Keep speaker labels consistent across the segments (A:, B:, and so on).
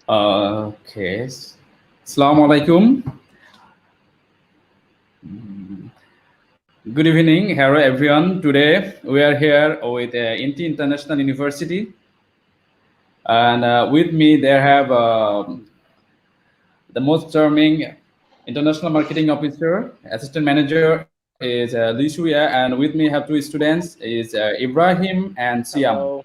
A: Okay. Assalamu alaikum. Good evening. Hello, everyone. Today we are here with INTI International University. And with me, there have the most charming international marketing officer, assistant manager is Loo Su Yi, and with me have two students is Ibrahim and Siam.
B: Hello.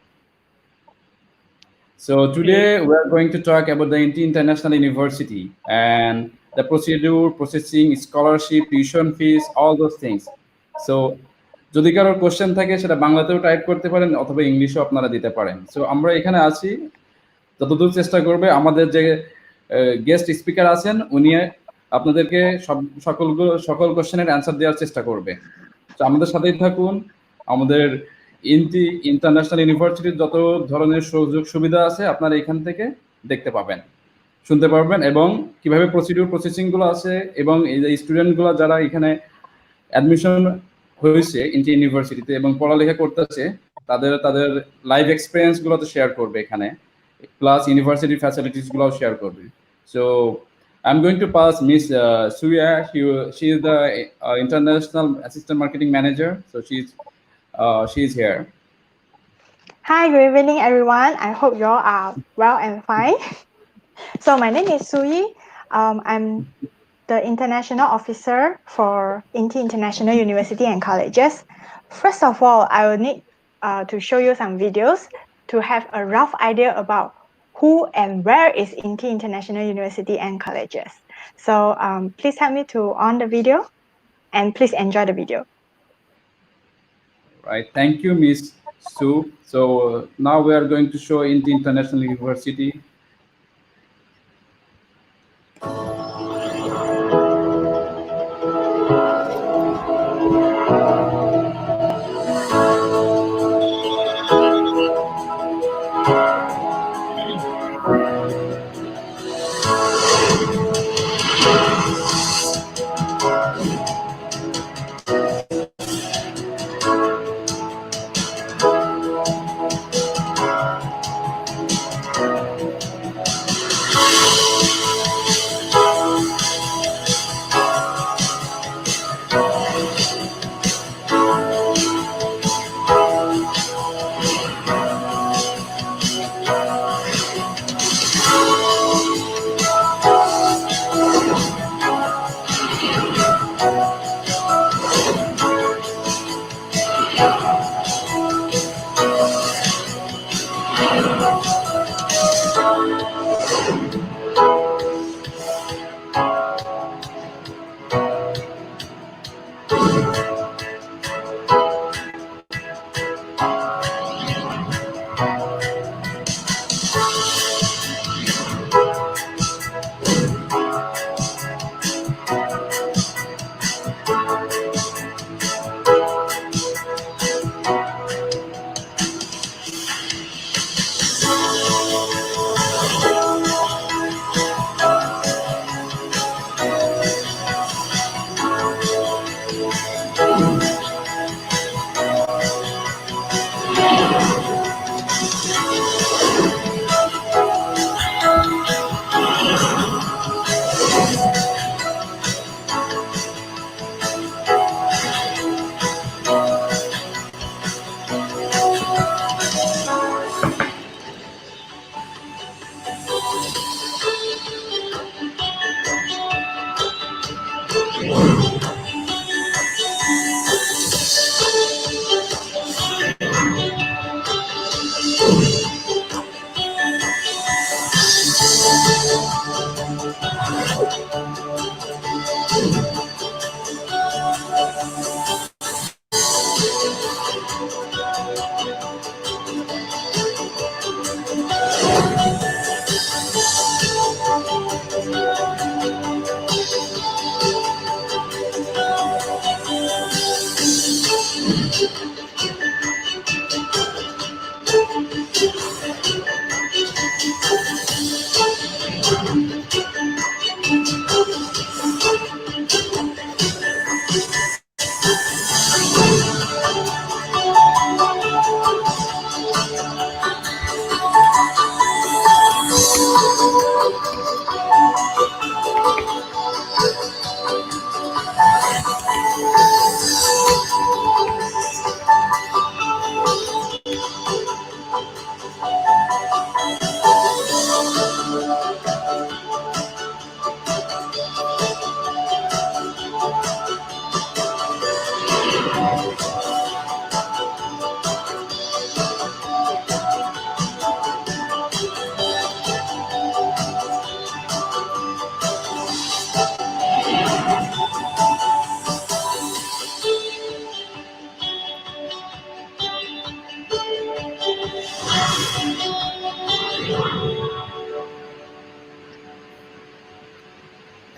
A: So
C: Okay.
A: today we are going to talk about the INTI International University and the procedure, processing, scholarship, tuition fees, all those things. So যদি কারোর question থাকে সেটা বাংলাতেও type করতে পারেন অথবা ইংলিশেও আপনারা দিতে পারেন। সো আমরা এখানে আছি যতদূর চেষ্টা করবে আমাদের যে গেস্ট স্পিকার আছেন উনি আপনাদেরকে সকল কোশ্চেনের অ্যান্সার দেওয়ার চেষ্টা করবে। তো আমাদের সাথেই থাকুন। আমাদের ইন্টি ইন্টারন্যাশনাল ইউনিভার্সিটির যত ধরনের সুযোগ সুবিধা আছে আপনারা এখান থেকে দেখতে পাবেন, শুনতে পারবেন এবং কিভাবে প্রসেসিংগুলো আছে এবং এই যে স্টুডেন্টগুলো যারা এখানে অ্যাডমিশন হয়েছে ইন্টি ইউনিভার্সিটিতে এবং পড়ালেখা করতেছে তাদের তাদের লাইভ এক্সপিরিয়েন্সগুলো তো শেয়ার করবে এখানে, প্লাস ইউনিভার্সিটি ফ্যাসিলিটিসগুলোও শেয়ার করবে। So I'm going to pass Miss Suya. She is the international assistant marketing manager. So she's here.
C: Hi, good evening, everyone. I hope you all are well and fine. So my name is Su Yi. I'm the international officer for INTI International University and Colleges. First of all, I will need to show you some videos to have a rough idea about who and where is INTI International University and Colleges. So please help me to on the video and please enjoy the video.
A: Right. Thank you, Miss Su. So now we are going to show INTI International University.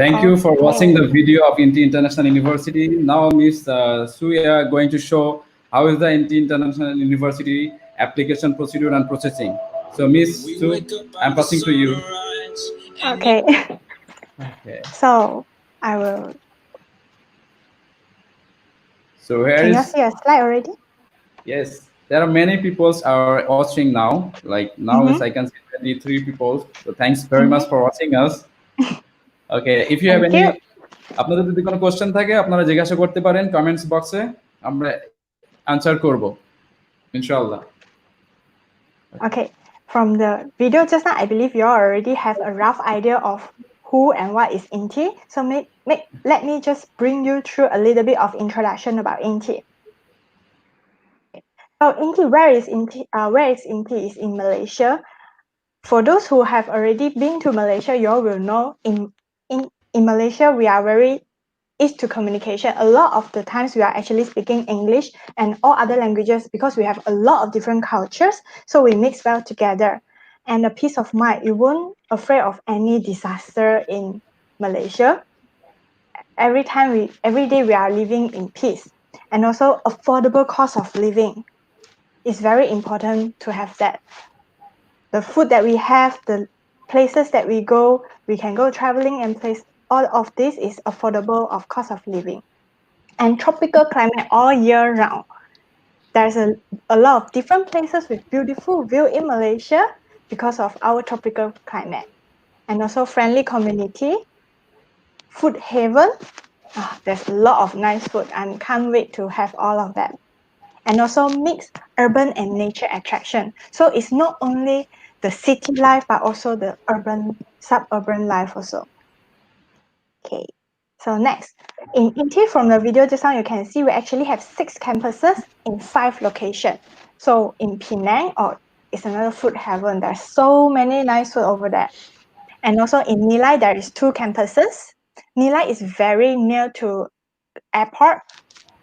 A: Thank you for watching the
C: Okay.
A: video of INTI International University. Now, Miss Suya going to show how is the INTI International University application procedure and processing. So, Miss Su, I'm passing to you.
C: Okay.
A: Okay.
C: So I will.
A: So here
C: Can you
A: is
C: see a slide already?
A: yes. There are many people are watching now. Like now is I
C: Mm-hmm.
A: can see 23 people. So thanks very much
C: Mm-hmm.
A: for watching us. Okay. If you have
C: Thank
A: any
C: you.
A: আপনাদের যদি কোনো question থাকে আপনারা জিজ্ঞাসা করতে পারেন comments বক্সে আমরা আনসার করব ইনশাআল্লাহ
C: Okay. From the video just now, I believe you all already have a rough idea of who and what is INTI. So let me just bring you through a little bit of introduction about INTI. So INTI, where is INTI? Where is INTI? Is in Malaysia. For those who have already been to Malaysia, you all will know in Malaysia we are very is to communication. A lot of the times we are actually speaking English and all other languages because we have a lot of different cultures. So we mix well together. And a peace of mind, you won't afraid of any disaster in Malaysia. Every day we are living in peace. And also affordable cost of living is very important to have that. The food that we have, the places that we can go traveling and place, all of this is affordable of cost of living. And tropical climate all year round. There's a lot of different places with beautiful view in Malaysia because of our tropical climate. And also friendly community, food haven. There's a lot of nice food and can't wait to have all of that. And also mix urban and nature attraction. So it's not only the city life, but also the urban, suburban life also. Okay, so next, in INTI from the video just now, you can see we actually have 6 campuses in 5 locations. So in Penang, it's another food heaven. There's so many nice food over there. And also in Nilai, there is 2 campuses. Nilai is very near to airport.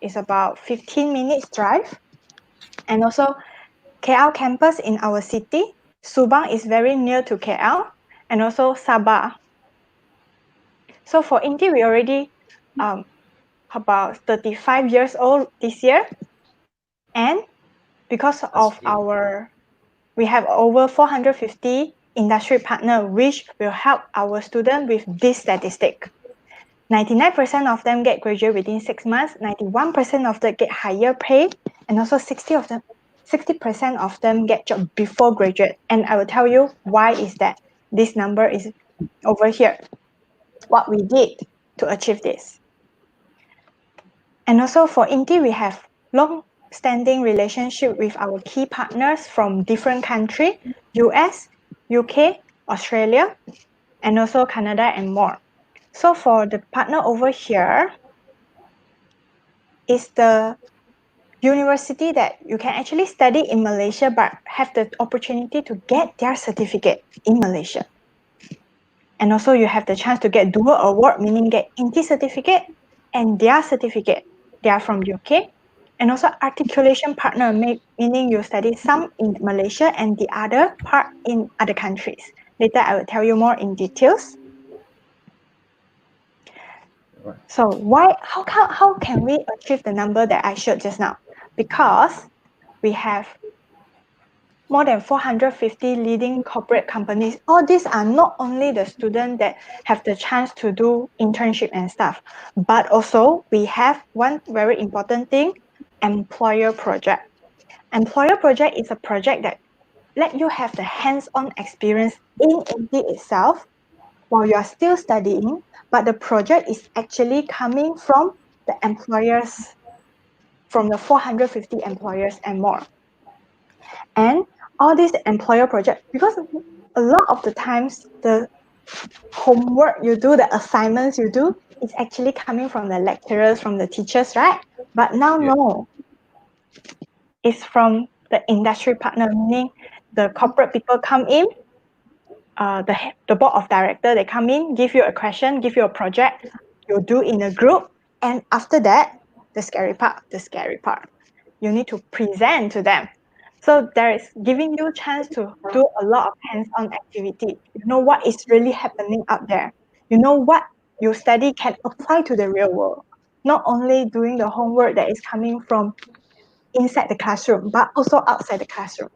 C: It's about 15 minutes drive. And also KL campus in our city. Subang is very near to KL. And also Sabah. So for INTI, we already about 35 years old this year. And because of we have over 450 industry partner, which will help our student with this statistic. 99% of them get graduate within 6 months, 91% of them get higher pay, and also 60% of them get job before graduate. And I will tell you why is that. This number is over here. What we did to achieve this. And also for INTI, we have long-standing relationship with our key partners from different countries, US, UK, Australia, and also Canada and more. So for the partner over here is the university that you can actually study in Malaysia but have the opportunity to get their certificate in Malaysia. And also you have the chance to get dual award, meaning get INTI certificate and their certificate. They are from UK. And also articulation partner, meaning you study some in Malaysia and the other part in other countries. Later I will tell you more in details. So how can we achieve the number that I showed just now? Because we have more than 450 leading corporate companies. All these are not only the students that have the chance to do internship and stuff, but also we have one very important thing, employer project. Employer project is a project that let you have the hands-on experience in INTI itself while you are still studying, but the project is actually coming from the employers, from the 450 employers and more. And all these employer projects, because a lot of the times the homework you do, the assignments you do, is actually coming from the lecturers, from the teachers, right? But now, no, it's from the industry partner, meaning the corporate people come in, the board of director, they come in, give you a question, give you a project, you do in a group, and after that, the scary part, you need to present to them. So there is giving you chance to do a lot of hands-on activity. You know what is really happening out there. You know what you study can apply to the real world, not only doing the homework that is coming from inside the classroom, but also outside the classroom.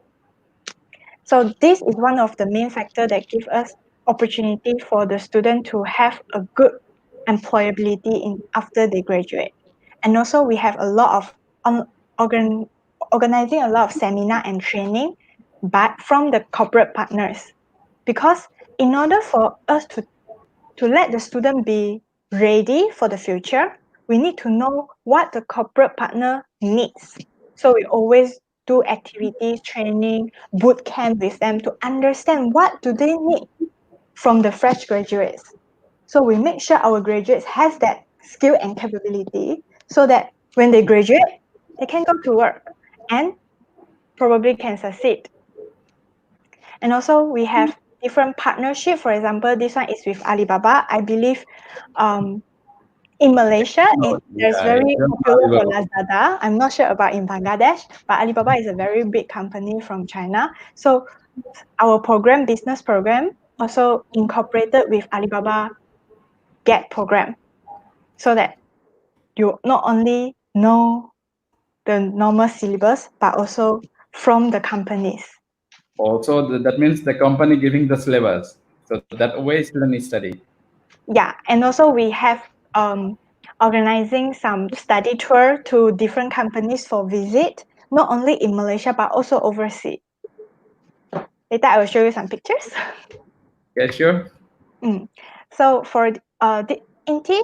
C: So this is one of the main factors that give us opportunity for the student to have a good employability after they graduate. And also we have a lot of organizing a lot of seminar and training, but from the corporate partners. Because in order for us to let the student be ready for the future, we need to know what the corporate partner needs. So we always do activities, training, boot camp with them to understand what do they need from the fresh graduates. So we make sure our graduates has that skill and capability so that when they graduate, they can go to work and probably can succeed. And also we have different partnership. For example, this one is with Alibaba. I believe in Malaysia, there's
A: Yeah,
C: very
A: it's
C: popular for
A: valuable.
C: Lazada. I'm not sure about in Bangladesh, but Alibaba is a very big company from China. So our program, business program, also incorporated with Alibaba Get program, so that you not only know the normal syllabus, but also from the companies.
A: Also, that means the company giving the syllabus. So that way student is study.
C: Yeah, and also we have organizing some study tour to different companies for visit, not only in Malaysia but also overseas. Later I will show you some pictures.
A: Yeah, sure.
C: So for the INTI,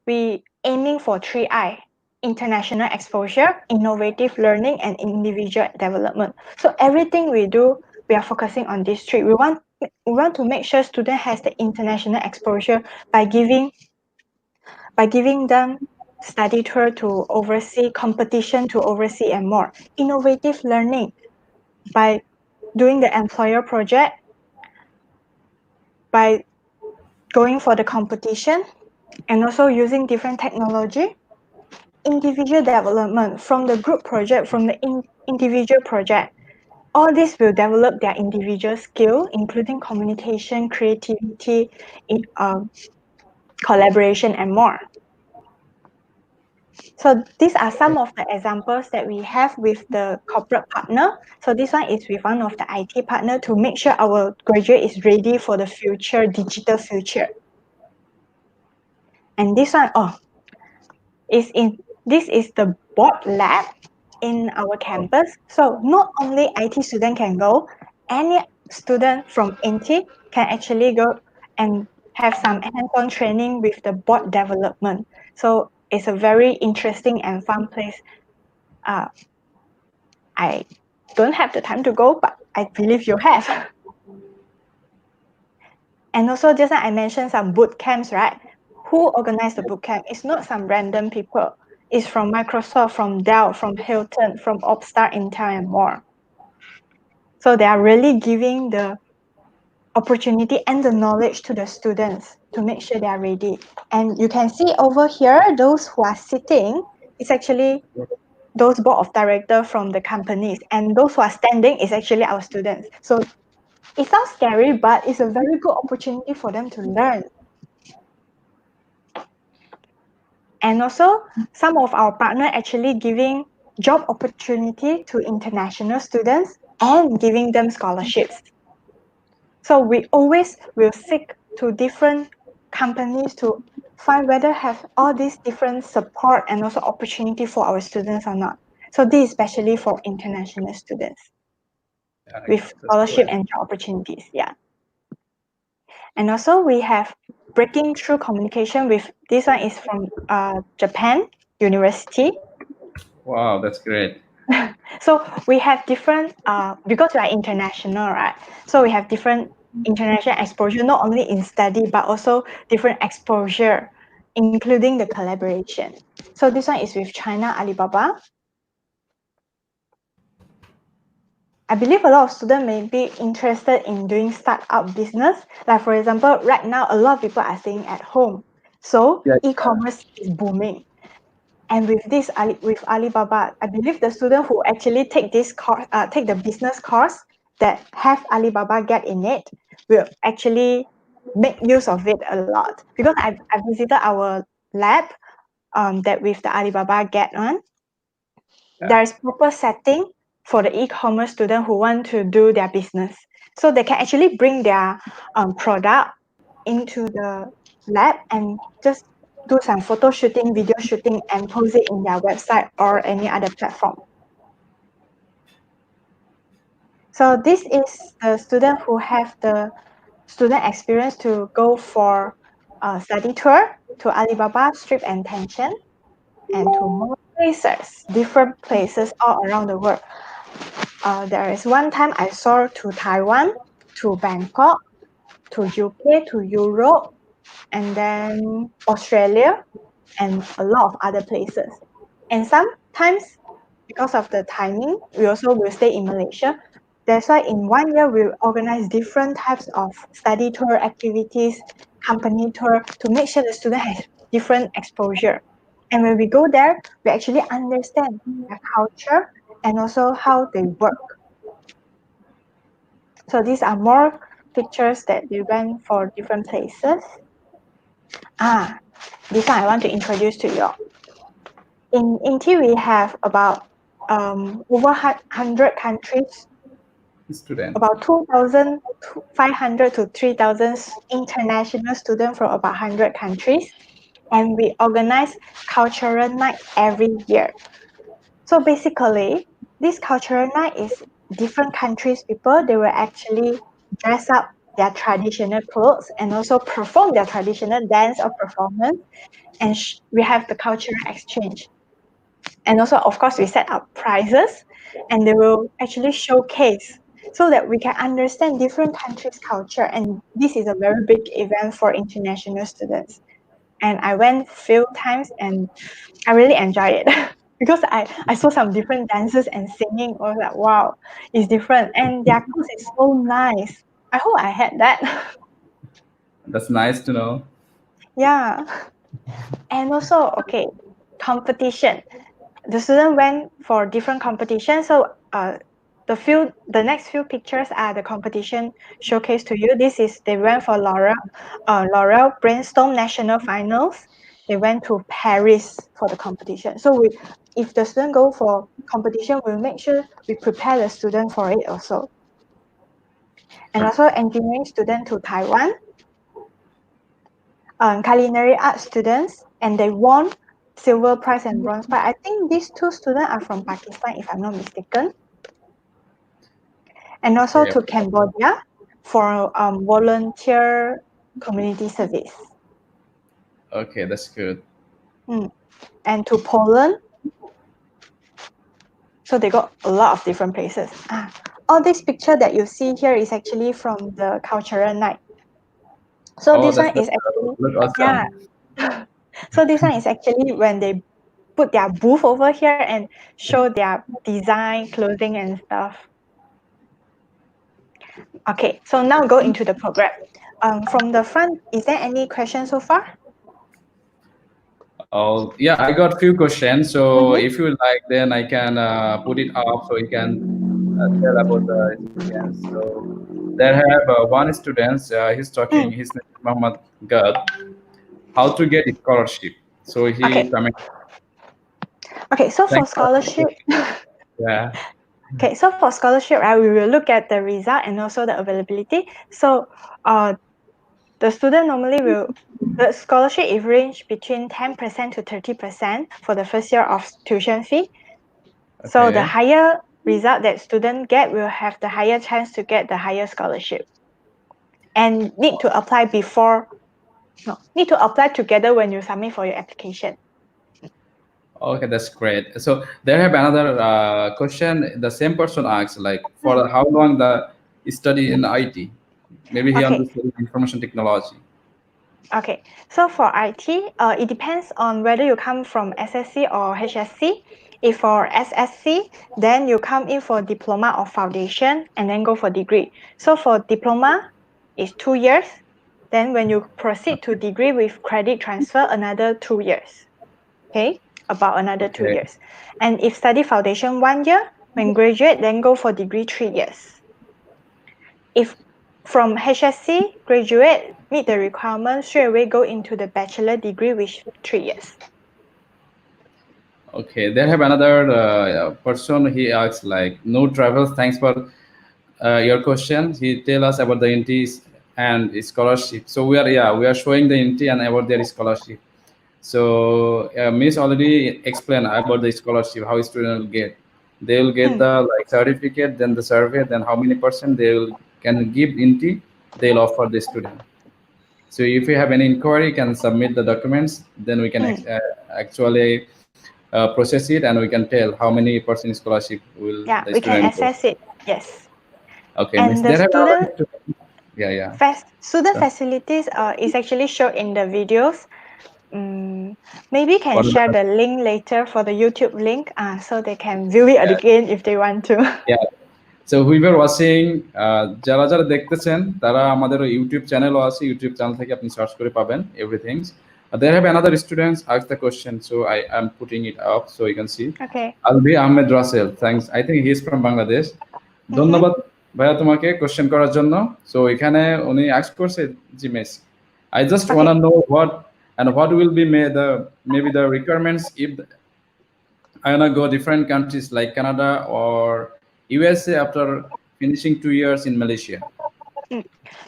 C: we aiming for 3I: international exposure, innovative learning, and individual development. So everything we do, we are focusing on these three. We want to make sure student has the international exposure by giving them study tour to oversee, competition to oversee, and more. Innovative learning by doing the employer project, by going for the competition, and also using different technology. Individual development from the group project, from the individual project. All this will develop their individual skill, including communication, creativity, collaboration, and more. So these are some of the examples that we have with the corporate partner. So this one is with one of the IT partner to make sure our graduate is ready for the future, digital future. And this one, this is the board lab in our campus. So not only IT student can go, any student from INTI can actually go and have some hands-on training with the board development. So it's a very interesting and fun place. I don't have the time to go, but I believe you have. And also just like I mentioned some boot camps, right? Who organized the boot camp? It's not some random people. It's from Microsoft, from Dell, from Hilton, from Upstart, Intel, and more. So they are really giving the opportunity and the knowledge to the students to make sure they are ready. And you can see over here, those who are sitting, it's actually those board of directors from the companies. And those who are standing is actually our students. So it sounds scary, but it's a very good opportunity for them to learn. And also, some of our partner actually giving job opportunity to international students and giving them scholarships. So we always will seek to different companies to find whether have all these different support and also opportunity for our students or not. So this is especially for international students with
A: That's
C: scholarship
A: good.
C: and job opportunities. Yeah. And also we have breaking through communication with, this one is from Japan University.
A: Wow, that's great.
C: So we have different, because we are international, right? So we have different international exposure, not only in study, but also different exposure, including the collaboration. So this one is with China Alibaba. I believe a lot of students may be interested in doing startup business. Like for example, right now, a lot of people are staying at home. So
A: Yeah,
C: e-commerce is booming. And with this, with Alibaba, I believe the student who actually take this course, take the business course that have Alibaba Get in it, will actually make use of it a lot because I visited our lab that with the Alibaba Get on.
A: Yeah.
C: There is proper setting for the e-commerce student who want to do their business. So they can actually bring their product into the lab and just do some photo shooting, video shooting, and post it in their website or any other platform. So this is the student who have the student experience to go for a study tour to Alibaba Strip and Tension and to more places, different places all around the world. There is one time I saw to Taiwan, to Bangkok, to UK, to Europe, and then Australia, and a lot of other places. And sometimes, because of the timing, we also will stay in Malaysia. That's why in 1 year, we organize different types of study tour activities, company tour, to make sure the student has different exposure. And when we go there, we actually understand their culture and also how they work. So these are more pictures that we went for different places. This one I want to introduce to you. In INTI, we have about over 100 countries,
A: Student.
C: about 2,500 to 3,000 international students from about 100 countries. And we organize cultural night every year. So basically, this cultural night is different countries people, they will actually dress up their traditional clothes and also perform their traditional dance or performance. And we have the cultural exchange. And also, of course, we set up prizes and they will actually showcase so that we can understand different countries' culture. And this is a very big event for international students. And I went few times and I really enjoy it because I saw some different dances and singing. I was like, wow, it's different. And their clothes is so nice. I hope I had that.
A: That's nice to know.
C: Yeah. And also, okay, competition. The student went for different competitions. So the next few pictures are the competition showcase to you. This is they went for L'Oreal Brainstorm National Finals. They went to Paris for the competition. So if the student go for competition, we'll make sure we prepare the student for it also. And also engineering student to Taiwan, culinary arts students, and they won silver prize and bronze prize. I think these two students are from Pakistan, if I'm not mistaken. And also
A: Okay.
C: to Cambodia for volunteer community service.
A: Okay, that's good.
C: And to Poland. So they got a lot of different places. All this picture that you see here is actually from the cultural night. So
A: Oh,
C: this
A: that's
C: one is actually,
A: look
C: yeah.
A: awesome.
C: So this one is actually when they put their booth over here and show their design, clothing and stuff. Okay, so now go into the program. From the front, is there any questions so far?
A: Oh, yeah, I got few questions. So
C: Mm-hmm.
A: if you like, then I can put it up so you can tell about the experience. So there have one student. He's talking.
C: Mm.
A: His name is Muhammad Gad. How to get a scholarship? So he
C: Okay.
A: comment.
C: Okay, so for
A: Thanks for
C: scholarship,
A: yeah.
C: okay, so for scholarship, right, we will look at the result and also the availability. So the student normally the scholarship is range between 10% to 30% for the first year of tuition fee. So the
A: Okay.
C: higher result that student get will have the higher chance to get the higher scholarship. And need to apply need to apply together when you submit for your application.
A: Okay, that's great. So there have another question. The same person asks, like, for how long the study in IT? Maybe he
C: Okay,
A: understands information technology.
C: okay. So for IT, it depends on whether you come from SSC or HSC. If for SSC, then you come in for diploma or foundation and then go for degree. So for diploma, it's 2 years. Then when you proceed to degree with credit transfer, another 2 years. Okay, about another two
A: Okay.
C: years. And if study foundation 1 year, when graduate, then go for degree 3 years. If from HSC graduate meet the requirement, straight away go into the bachelor degree, which 3 years.
A: Okay, there have another person. He asks like, no travels. Thanks for your question. He tell us about the INTIs and scholarship. So we are showing the INTI and about their scholarship. So Miss already explained about the scholarship, how student will get. They will get the like certificate, then the survey, then how many percent they will can give INTI. They'll offer the student. So if you have any inquiry, you can submit the documents. Then we can actually process it, and we can tell how many percent scholarship will
C: Yeah,
A: the
C: we can
A: student get.
C: assess it. Yes.
A: Okay, Miss.
C: And the
A: There have
C: student
A: another. Yeah.
C: student
A: So,
C: facilities is actually shown in the videos. Maybe can
A: what
C: share
A: about,
C: the link later for the YouTube link so they can view it
A: yeah,
C: again if they want to.
A: yeah. So whoever watching, যারা যারা দেখতেছেন তারা আমাদের YouTube চ্যানেলও আছে, YouTube channel থেকে আপনি search করে পাবেন everything. There have another students ask the question, so I am putting it up so you can see.
C: Okay.
A: Albi Ahmed Russell, thanks. I think he is from Bangladesh. ধন্যবাদ ভাইয়া তোমাকে question করার জন্য। So এখানে উনি ask করছে জি miss, I just
C: Okay.
A: want to know what will be maybe the requirements if I want to go different countries like Canada or USA after finishing 2 years in Malaysia.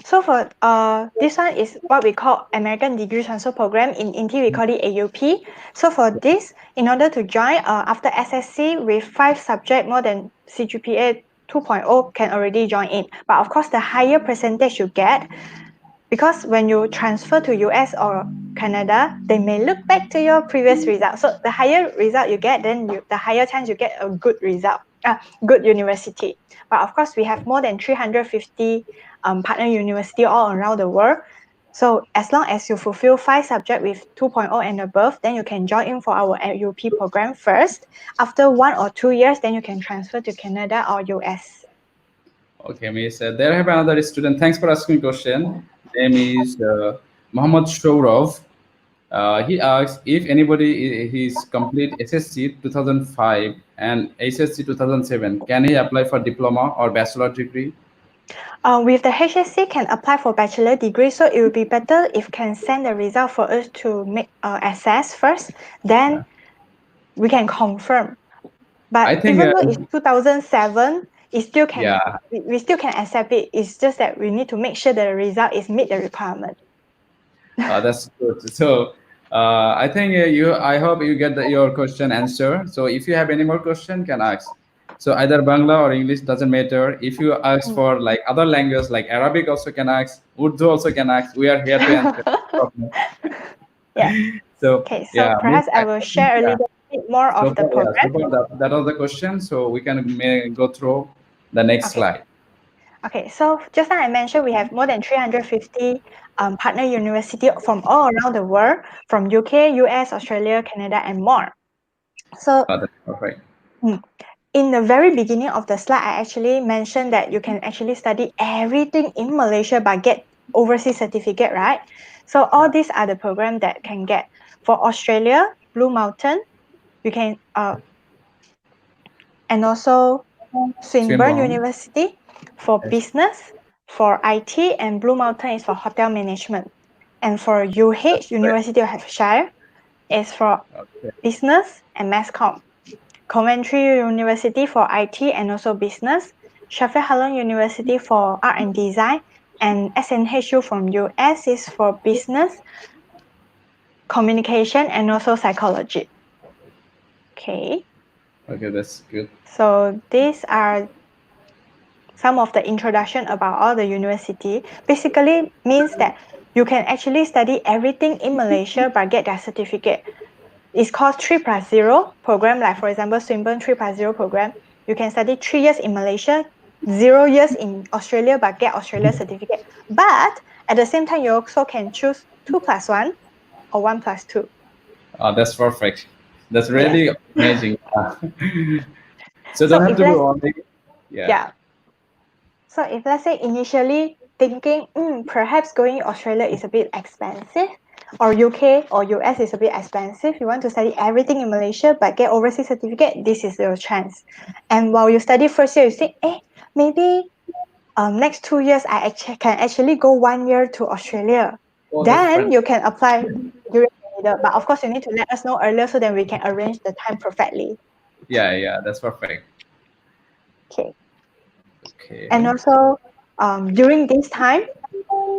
C: So for this one is what we call American Degree Transfer Program. In INTI we call it AUP. So for this, in order to join after SSC with 5 subjects more than CGPA 2.0 can already join in. But of course, the higher percentage you get, because when you transfer to US or Canada, they may look back to your previous result. So the higher result you get, then the higher chance you get a good result, good university. But of course, we have more than 350 partner university all around the world. So as long as you fulfill 5 subjects with 2.0 and above, then you can join in for our AUP program first. After 1 or 2 years, then you can transfer to Canada or US.
A: Okay, Miss. There I have another student. Thanks for asking question. Name is Mohammad Shourov. He asks if anybody he's complete SSC 2005 and HSC 2007, can he apply for diploma or bachelor degree?
C: With the HSC can apply for bachelor degree, so it would be better if can send the result for us to make assess first, then we can confirm. But
A: I think
C: even though it's 2007, it still can
A: yeah,
C: we still can accept it. It's just that we need to make sure the result is meet the requirement.
A: that's good. So I think I hope you get your question answer. So if you have any more question, can ask. So either Bangla or English doesn't matter. If you ask for like other language like Arabic also can ask, Urdu also can ask. We are here to answer.
C: Yeah.
A: So
C: Okay, so
A: yeah,
C: perhaps I will share a little bit more
A: so
C: of the
A: far,
C: program.
A: so far that was the question. So we can go through the next
C: Okay.
A: slide.
C: Okay, so just now I mentioned we have more than 350 partner university from all around the world, from UK, US, Australia, Canada, and more. So
A: That's perfect.
C: in the very beginning of the slide, I actually mentioned that you can actually study everything in Malaysia but get overseas certificate, right? So all these are the programs that can get. For Australia, Blue Mountain, you can and also Swinburne University for business, for IT, and Blue Mountain is for hotel management. And for UH, University of Hampshire, is for business and mass comm. Coventry University for IT and also business, Sheffield Hallam University for art and design, and SNHU from US is for business, communication, and also psychology. Okay.
A: Okay, that's good.
C: So these are some of the introduction about all the university. Basically means that you can actually study everything in Malaysia but get their certificate. It's called 3+0 program, like for example, Swinburne 3+0 program. You can study 3 years in Malaysia, 0 years in Australia, but get Australia certificate. But at the same time, you also can choose 2+1 or 1+2.
A: That's perfect. That's really amazing. So don't
C: So
A: have
C: if
A: to
C: let's-
A: go on.
C: Yeah. So if let's say initially thinking, perhaps going Australia is a bit expensive, or UK or US is a bit expensive, you want to study everything in Malaysia but get overseas certificate, this is your chance. And while you study first year, you think, maybe next 2 years I can actually go 1 year to Australia.
A: Oh, that's
C: Then you can
A: fantastic.
C: apply during the middle. But of course, you need to let us know earlier so then we can arrange the time perfectly.
A: Yeah, that's perfect.
C: Okay. And
A: Okay.
C: also, during this time,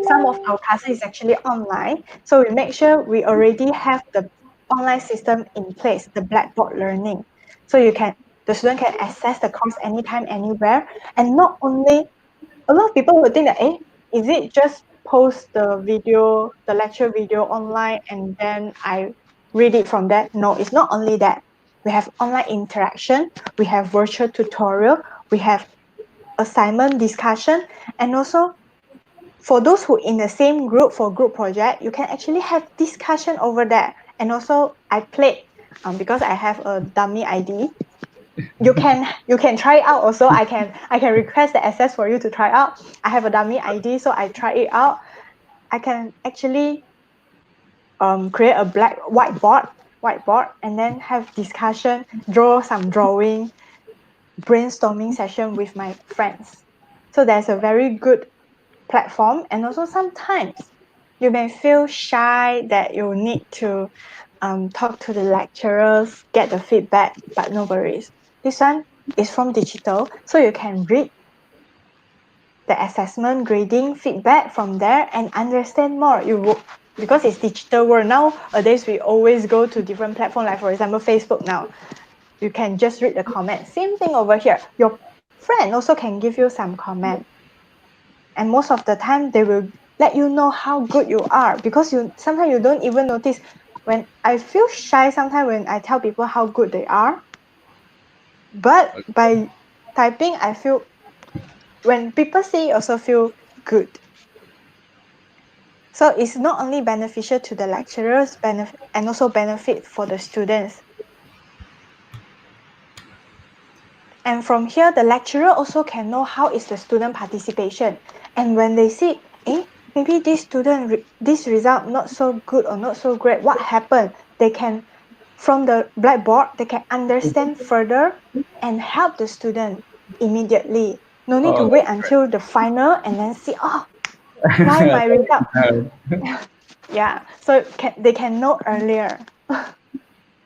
C: some of our classes is actually online. So we make sure we already have the online system in place, the Blackboard learning. So the student can access the course anytime, anywhere. And not only, a lot of people would think that, is it just post the video, the lecture video online and then I read it from there? No, it's not only that. We have online interaction, we have virtual tutorial, we have assignment discussion, and also for those who in the same group for group project, you can actually have discussion over there. And also I played because I have a dummy ID. You can try it out also. I can request the access for you to try out. I have a dummy ID, so I try it out. I can actually create a black whiteboard and then have discussion, draw some drawing, brainstorming session with my friends. So there's a very good platform. And also sometimes you may feel shy that you need to talk to the lecturers, get the feedback, but no worries. This one is from digital, so you can read the assessment, grading, feedback from there and understand more. Because it's digital world nowadays, we always go to different platforms, like for example Facebook now. You can just read the comment. Same thing over here. Your friend also can give you some comment. And most of the time they will let you know how good you are, because you sometimes you don't even notice. When I feel shy sometimes when I tell people how good they are, but by typing I feel, when people see also feel good. So it's not only beneficial to the lecturers, and also benefit for the students. And from here, the lecturer also can know how is the student participation. And when they see, maybe this student, this result not so good or not so great, what happened? They can, from the blackboard, they can understand further and help the student immediately. No need to
A: Oh,
C: wait
A: that's
C: until the final and then see, why my result?
A: great.
C: Yeah, so they can know earlier.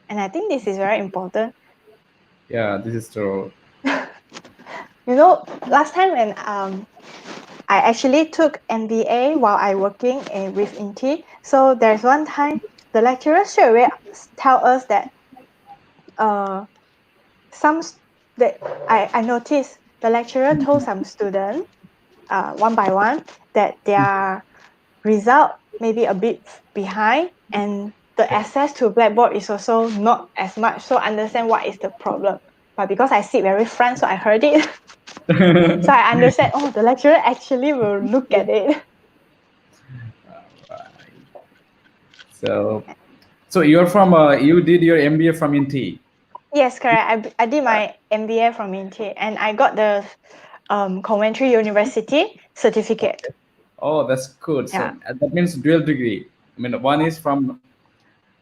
C: And I think this is very important.
A: Yeah, this is true.
C: Last time when I actually took MBA while I working with INTI. So there's one time the lecturer straight away tell us that uh some that I noticed the lecturer told some students one by one that their result may be a bit behind, and the access to Blackboard is also not as much. So understand what is the problem. But because I sit very front, so I heard it. So I understand, the lecturer actually will look at it.
A: So, so you're from you did your MBA from INTI.
C: Yes, correct. I did my MBA from INTI and I got the Coventry University certificate.
A: Oh, that's good.
C: Yeah.
A: So that means dual degree. I mean, one is from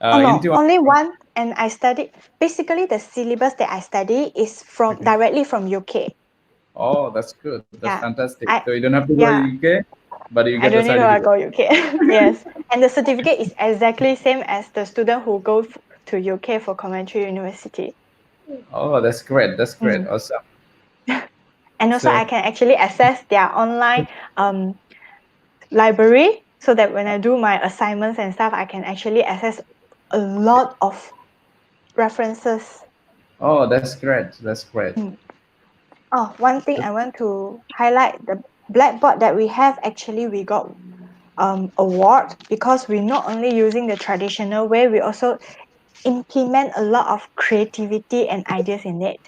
C: Oh
A: INTI.
C: no, only one. And I studied, basically the syllabus that I study is from
A: Okay.
C: directly from UK.
A: Oh, that's good. That's
C: Yeah.
A: fantastic. So
C: I
A: you don't have to go to
C: yeah,
A: UK, but you
C: I
A: get the
C: don't need to
A: certificate.
C: go UK. Yes. And the certificate is exactly same as the student who go to UK for Coventry University.
A: Oh, that's great. That's great.
C: Mm.
A: Awesome.
C: And also I
A: So,
C: can actually access their online library, so that when I do my assignments and stuff, I can actually access a lot of references.
A: oh, that's great. That's great.
C: Mm. Oh, one thing I want to highlight, the Blackboard that we have, actually we got award because we're not only using the traditional way, we also implement a lot of creativity and ideas in it.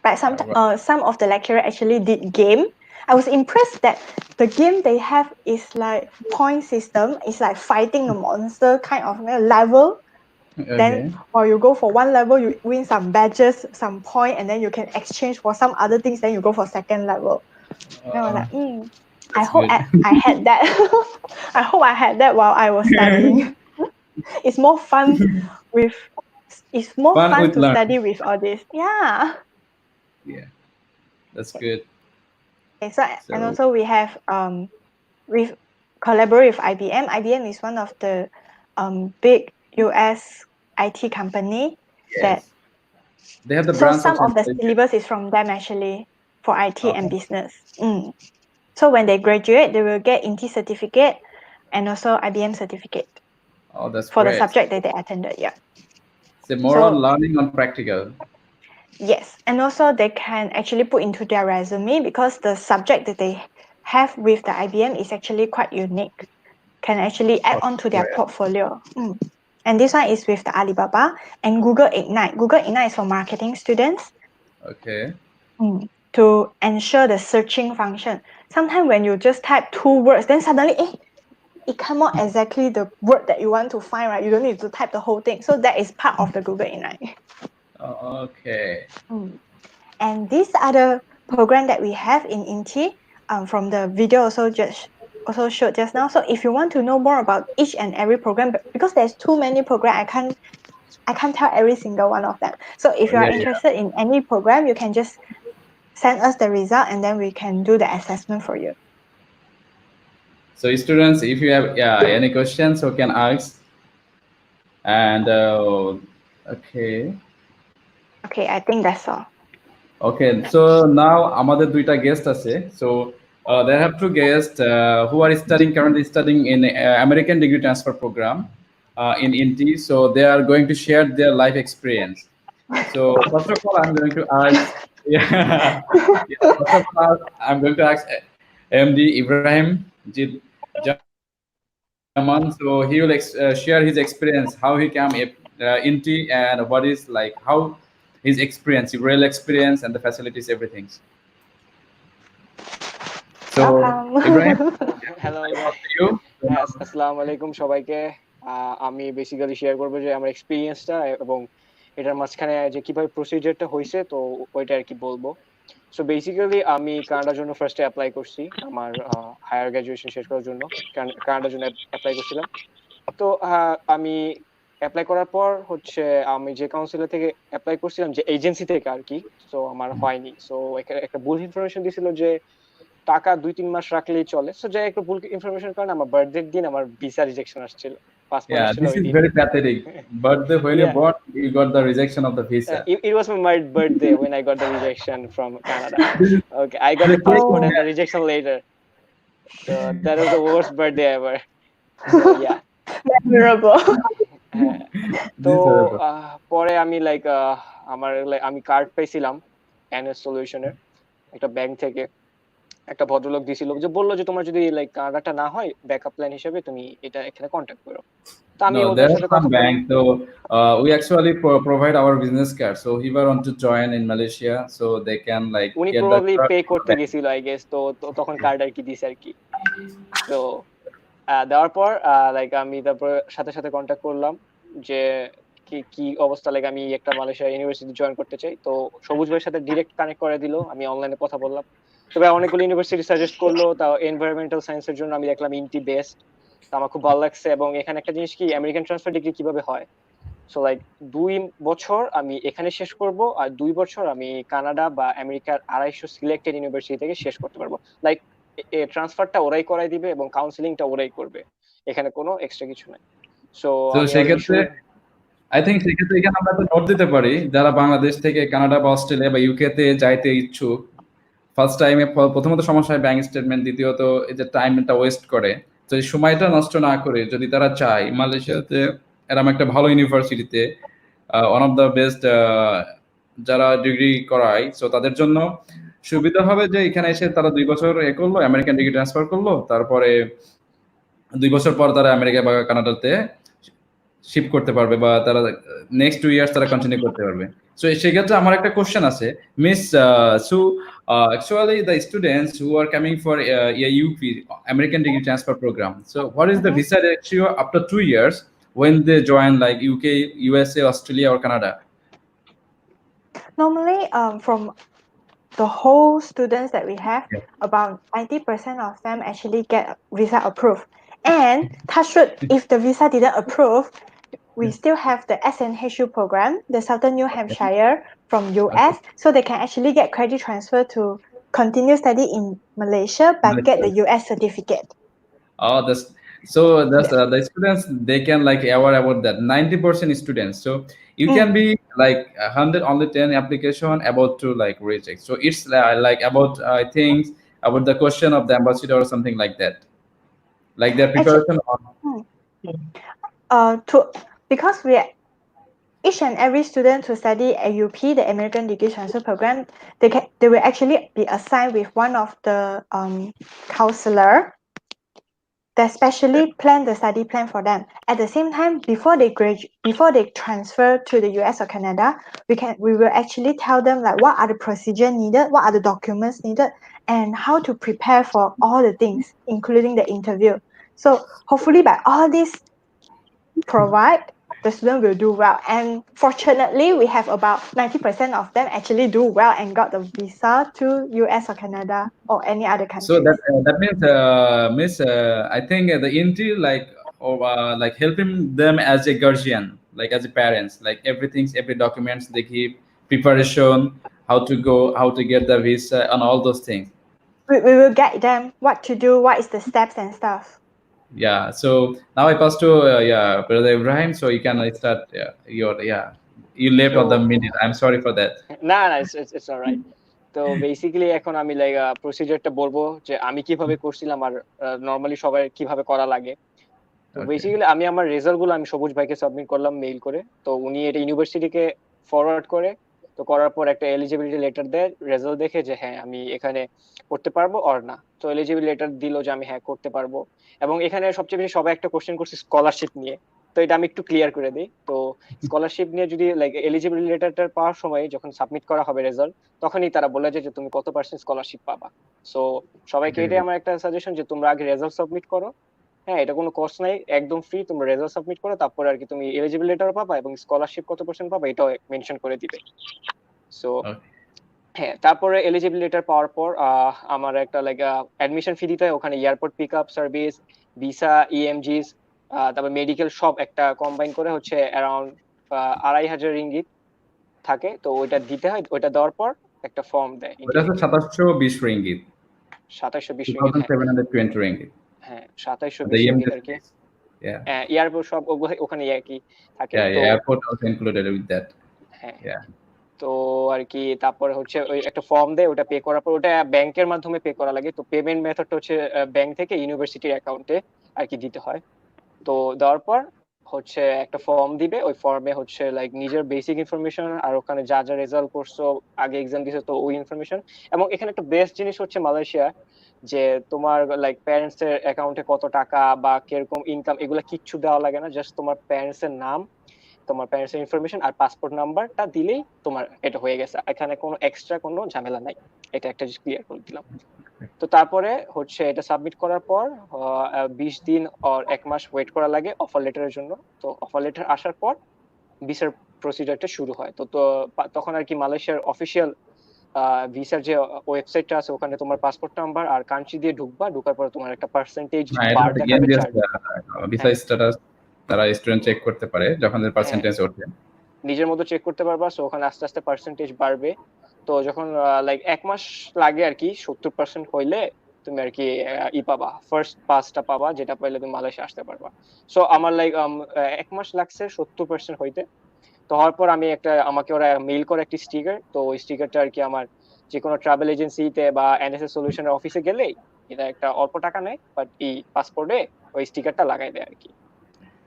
C: Like
A: All right.
C: some of the lecturer actually did game. I was impressed that the game they have is like point system. It's like fighting a monster kind of level. Then
A: Okay.
C: while you go for one level, you win some badges, some point, and then you can exchange for some other things. Then you go for second level. Then I was
A: Uh,
C: like, I
A: that's
C: hope
A: good.
C: I had that. I hope I had that while I was studying. It's more fun with. It's more
A: Fun
C: fun
A: with
C: to
A: learn.
C: study with all this. Yeah.
A: Yeah, that's good.
C: Okay, so and
A: So
C: also we have we collaborate with IBM. IBM is one of the big US IT company that
A: yes, they have the
C: so
A: branch
C: some
A: also in
C: of the
A: Malaysia.
C: syllabus is from them actually for IT and
A: Oh,
C: business. So when they graduate, they will get INTI certificate and also IBM certificate
A: oh, that's
C: for the
A: great.
C: subject that they attended. Yeah.
A: So more on
C: So
A: learning on practical.
C: yes, and also they can actually put into their resume because the subject that they have with the IBM is actually quite unique. Can actually add
A: Oh,
C: on to their
A: great.
C: portfolio. And this one is with the Alibaba and Google Ignite. Google Ignite is for marketing students
A: Okay.
C: to ensure the searching function. Sometimes when you just type two words, then suddenly it come out exactly the word that you want to find, right? You don't need to type the whole thing. So that is part of the Google Ignite.
A: Okay.
C: And these are the program that we have in INTI from the video also showed just now. So if you want to know more about each and every program, because there's too many program, I can't tell every single one of them. So if you are
A: Yeah, yeah.
C: interested in any program, you can just send us the result and then we can do the assessment for you.
A: So students, if you have any questions, you can ask. And okay.
C: Okay, I think that's all.
A: Okay, so now আমাদের দুইটা guest আছে. So there have two guests who are currently studying in American degree transfer program in INTI. So they are going to share their life experience. So first of all, I'm going to ask, yeah, yeah, first of all, I'm going to ask MD Ibrahim Jid Jaman. So he will share his experience, how he came INTI, and what is like how his experience, his real experience, and the facilities, everything. So Ibrahim,
C: Welcome.
A: I
B: hello
A: talk
B: ভাই,
A: to you. So
B: হ্যাঁ
A: now-
B: আসসালামু আলাইকুম সবাইকে। আমি basically share করবো যে আমার এক্সপিরিয়েন্সটা এবং এটার মাঝখানে যে কিভাবে প্রসিজারটা হয়েছে, তো ওইটা আর কি বলবো। সো বেসিক্যালি আমি কানাডার জন্য ফার্স্টে অ্যাপ্লাই করছি আমার হায়ার গ্র্যাজুয়েশন শেষ করার জন্য। কানাডার জন্য অ্যাপ্লাই করছিলাম। তো আমি অ্যাপ্লাই করার পর হচ্ছে আমি যে কাউন্সিলর থেকে অ্যাপ্লাই করছিলাম, যে এজেন্সি থেকে আর কি, সো আমার হয়নি। সো একটা ভুল ইনফরমেশন দিছিল যে টাকা 2-3 মাস রাখলেই চলে। সো যাই একটা ভুল ইনফরমেশন কারণে আমার বার্থডের দিন আমার ভিসা রিজেকশন আসছিল, পাসপোর্ট
A: yeah,
B: আসছিল
A: this
B: ওই
A: is
B: দিন।
A: very pathetic. But when you
B: Yeah,
A: bought, you got the rejection of the visa.
B: it was my birthday when I got the rejection from Canada.
A: This is
B: Okay, I got
A: the
B: the
A: case
B: passport
C: Oh,
B: and the rejection later. So that was the worst birthday ever. So yeah.
C: memorable.
B: হ্যাঁ, তো
A: this is horrible.
B: পরে আমি like আমি card পেয়েছিলাম NS সলিউশনের একটা bank থেকে। একটা ভদ্রলোক দিছিল, যে বললো যে তোমার যদি লাইক কানাডাটা না হয়, ব্যাকআপ প্ল্যান হিসেবে তুমি এটা এখানে কন্ট্যাক্ট করো। তো আমি
A: No,
B: ওদের
A: there are
B: সাথে
A: some
B: কথা বললাম।
A: banks. So we actually provide our business card. So he want to join in Malaysia, so they can like
B: উনি
A: get the
B: probably
A: card
B: pay
A: from the
B: করতে
A: bank.
B: গেছিল I guess, তো তখন card আর কি দিছে আর কি। তো দেওয়ার পর লাইক আমি তারপর সাথে সাথে কন্ট্যাক্ট করলাম যে কি কি অবস্থা, লাইক আমি একটা মালয়েশিয়া ইউনিভার্সিটি জয়েন করতে চাই। তো সবুজ ভাইয়ের সাথে ডিরেক্ট কানেক্ট করে দিল, আমি অনলাইনে কথা বললাম। তবে অনেকগুলো ইউনিভার্সিটি সাজেস্ট করলো, তাও এনভায়রনমেন্টাল সায়েন্সের জন্য আমি দেখলাম ইনটি বেস্ট। আমার খুব ভালো লাগছে। এবং এখানে একটা জিনিস কি, আমেরিকান ট্রান্সফার ডিগ্রি কিভাবে হয়, সো লাইক 2 বছর আমি এখানে শেষ করব, আর 2 বছর আমি কানাডা বা আমেরিকার 250 সিলেক্টেড ইউনিভার্সিটি থেকে শেষ করতে পারবো। লাইক ট্রান্সফারটা ওরাই করাই দিবে এবং কাউন্সিলিংটা ওরাই করবে, এখানে কোনো এক্সট্রা কিছু নাই। সো
A: So
B: আমি অলরেডি
A: সেক্ষেত্রে
B: শুরু।
A: I think সেক্ষেত্রে এখানে আমরা একটা নোট দিতে পারি যারা বাংলাদেশ থেকে কানাডা বা অস্ট্রেলিয়া বা ইউকে তে যাইতে ইচ্ছুক। ফার্স্ট টাইমে প্রথমত সমস্যা হয় ব্যাংক স্টেটমেন্ট, দ্বিতীয়ত এই যে টাইমটা ওয়েস্ট করে। তো এই সময়টা নষ্ট না করে যদি তারা চায় মালয়েশিয়াতে এরকম একটা ভালো ইউনিভার্সিটিতে ওয়ান অফ দ্য বেস্ট যারা ডিগ্রি করায়, সো তাদের জন্য সুবিধা হবে যে এখানে এসে তারা 2 বছর করলো, আমেরিকান ডিগ্রি ট্রান্সফার করলো, তারপরে 2 বছর পর তারা আমেরিকা বা কানাডাতে শিফট করতে পারবে বা তারা নেক্সট 2 ইয়ার্স তারা কন্টিনিউ করতে পারবে। সো সেক্ষেত্রে আমার একটা কোশ্চেন আছে মিস সু, actually the students who are coming for AUP American Degree Transfer Program, so what is the
C: Mhm.
A: visa ratio after 2 years when they join like UK, USA, Australia or Canada?
C: Normally, from the whole students that we have,
A: Yeah.
C: about 90% of them actually get visa approved. And touch wood, if the visa didn't approve, we still have the SNHU program, the Southern New Hampshire from
A: Okay.
C: US, so they can actually get credit transfer to continue study in Malaysia but get the US certificate.
A: Oh, that's
C: Yes.
A: the students, they can like aware about that 90% students. So you can be like 100 only 10 application about to like reject. So it's like about I think about the question of the ambassador or something like that. Like their
C: Actually,
A: preparation on.
C: to because we each and every student to study AUP, the American Degree Transfer Program, they will actually be assigned with one of the counselor that specially plan the study plan for them. At the same time, before they transfer to the US or Canada, we will actually tell them like what are the procedure needed, what are the documents needed, and how to prepare for all the things, including the interview. So hopefully by all these provide, the student will do well. And fortunately, we have about 90% of them actually do well and got the visa to US or Canada or any other
A: So
C: countries.
A: that means miss I think the INTI like or like helping them as a guardian, like as a parents, like every documents they keep preparation, how to go, how to get the visa and all those things.
C: We will guide them what to do, what is the steps and stuff.
A: Yeah, so now I pass to yeah, brother Ibrahim, so you can start your yeah, you left on the
B: So
A: minute, I'm sorry for that.
B: না না it's alright. তো basically এখন আমি like প্রসিজারটা বলবো যে আমি কিভাবে করছিলাম আর নরমালি সবাই কিভাবে করা লাগে। তো
A: Okay.
B: বেসিক্যালি আমি আমার রেজাল্ট গুলো আমি সবুজ ভাইকে সাবমিট করলাম মেইল করে, তো উনি এটা ইউনিভার্সিটিকে ফরওয়ার্ড করে। তো করার পর একটা এলিজিবিলিটি লেটার দেয় রেজাল্ট দেখে যে হ্যাঁ আমি এখানে করতে পারবো অর না। তো এলিজিবিলিটি লেটার দিল যে আমি হ্যাঁ করতে পারবো। এবং এখানে সবচেয়ে বেশি সবাই একটা কোশ্চেন করছে স্কলারশিপ নিয়ে। তো এটা আমি একটু ক্লিয়ার করে দিই। তো স্কলারশিপ নিয়ে যদি লাইক এলিজিবিলিটি লেটারটা পাওয়ার সময় যখন সাবমিট করা হবে রেজাল্ট, তখনই তারা বলে যে তুমি কত পার্সেন্ট স্কলারশিপ পাবা। সো সবাইকে এটাই আমার একটা সাজেশন যে তোমরা আগে রেজাল্ট সাবমিট করো। হ্যাঁ, এটা কোনো কস্ট নাই, একদম ফ্রি। তোমরা রেজাল্ট সাবমিট করো, তারপরে আর কি তুমি এলিজিবল লেটার পাবা এবং স্কলারশিপ কত পার্সেন্ট পাবা এটাও মেনশন করে দিবে। So
A: Okay.
B: হ্যাঁ, তারপরে এলিজিবল লেটার পাওয়ার পর আমার একটা লাইক অ্যাডমিশন ফি দিতে হয়। ওখানে airport pick up service, visa, EMGS, তারপর মেডিকেল সব একটা কম্বাইন করে হচ্ছে অ্যারাউন্ড 2,500 রিঙ্গিত থাকে। তো ওইটা দিতে হয়। ওইটা দেওয়ার পর একটা ফর্ম দেয়
A: ওটা তো
B: ইন্টি থেকে।
A: 2720 রিঙ্গিত,
B: 2720 রিঙ্গিত, হ্যাঁ
A: 2720 ringgit.
B: হ্যাঁ
A: The
B: 2720 রিঙ্গিত আর
A: EMS
B: কি।
A: fees. Yeah.
B: এয়ারপোর্ট সব ওখানে আর কি থাকে।
A: Yeah,
B: তো
A: yeah, airport also included with that.
B: হ্যাঁ,
A: Yeah.
B: তো আর কি তারপরে হচ্ছে ওই একটা ফর্ম দেয়, ওটা পে করার পর ওটা ব্যাংকের মাধ্যমে পে করা লাগে। তো পেমেন্ট মেথডটা হচ্ছে ব্যাংক থেকে ইউনিভার্সিটির অ্যাকাউন্টে আর কি দিতে হয়। তো দেওয়ার পর হচ্ছে একটা ফর্ম দিবে। ওই ফর্মে হচ্ছে লাইক নিজের বেসিক ইনফরমেশন আর ওখানে যা যা রেজাল্ট করছো, আগে এক্সাম দিছো, তো ওই ইনফরমেশন। এবং এখানে একটা বেস্ট জিনিস হচ্ছে মালয়েশিয়া, যে তোমার লাইক প্যারেন্টস এর অ্যাকাউন্টে কত টাকা বা কিরকম ইনকাম এগুলা কিচ্ছু দেওয়া লাগে না। জাস্ট তোমার প্যারেন্টস এর নাম, তোমার প্যারেন্টস এর ইনফরমেশন আর পাসপোর্ট নাম্বারটা দিলেই তোমার এটা হয়ে গেছে। এখানে কোনো এক্সট্রা কোনো ঝামেলা নাই। এটা একটা জিনিস ক্লিয়ার করে দিলাম। তো তারপরে হচ্ছে এটা সাবমিট করার পর 20 দিন আর 1 মাস ওয়েট করা লাগে অফার লেটারের জন্য। তো অফার লেটার আসার পর ভিসার প্রসিজারটা শুরু হয়। তো তখন আর কি মালয়েশিয়ার অফিসিয়াল ভিসার যে ওয়েবসাইটটা আছে ওখানে তোমার পাসপোর্ট নাম্বার আর কান্ট্রি দিয়ে ঢুকবা। ঢুকার পরে তোমার একটা পার্সেন্টেজ
A: না, এটা
B: বার
A: হচ্ছে
B: দেখাবে
A: ইএনডিএস ভিসা
B: হ্যাঁ
A: স্ট্যাটাস, তারা স্টুডেন্ট চেক করতে পারে যখন এর
B: হ্যাঁ
A: পার্সেন্টেজ ওঠে।
B: নিজের মতো চেক করতে পারবা। সো ওখানে আস্তে আস্তে পার্সেন্টেজ বাড়বে। তো যখন লাইক 1 মাস লাগে আর কি, 70% হইলে তুমি আর কি পাবা, ফার্স্ট পাসটা পাবা, যেটা পাইলে তুমি মালয়েশিয়া আসতে পারবা। সো আমার লাইক 1 মাস লাগছে 70% হইতে। তো হওয়ার পর আমাকে ওরা মেইল করে একটি স্টিকার। তো ওই স্টিকারটা আর কি আমার যে কোনো ট্রাভেল এজেন্সিতে বা এনএসএস সলিউশনের অফিসে গেলেই এটা একটা অল্প টাকা নেয়, বাট এই পাসপোর্টে ওই স্টিকারটা লাগাই দেয় আর কি।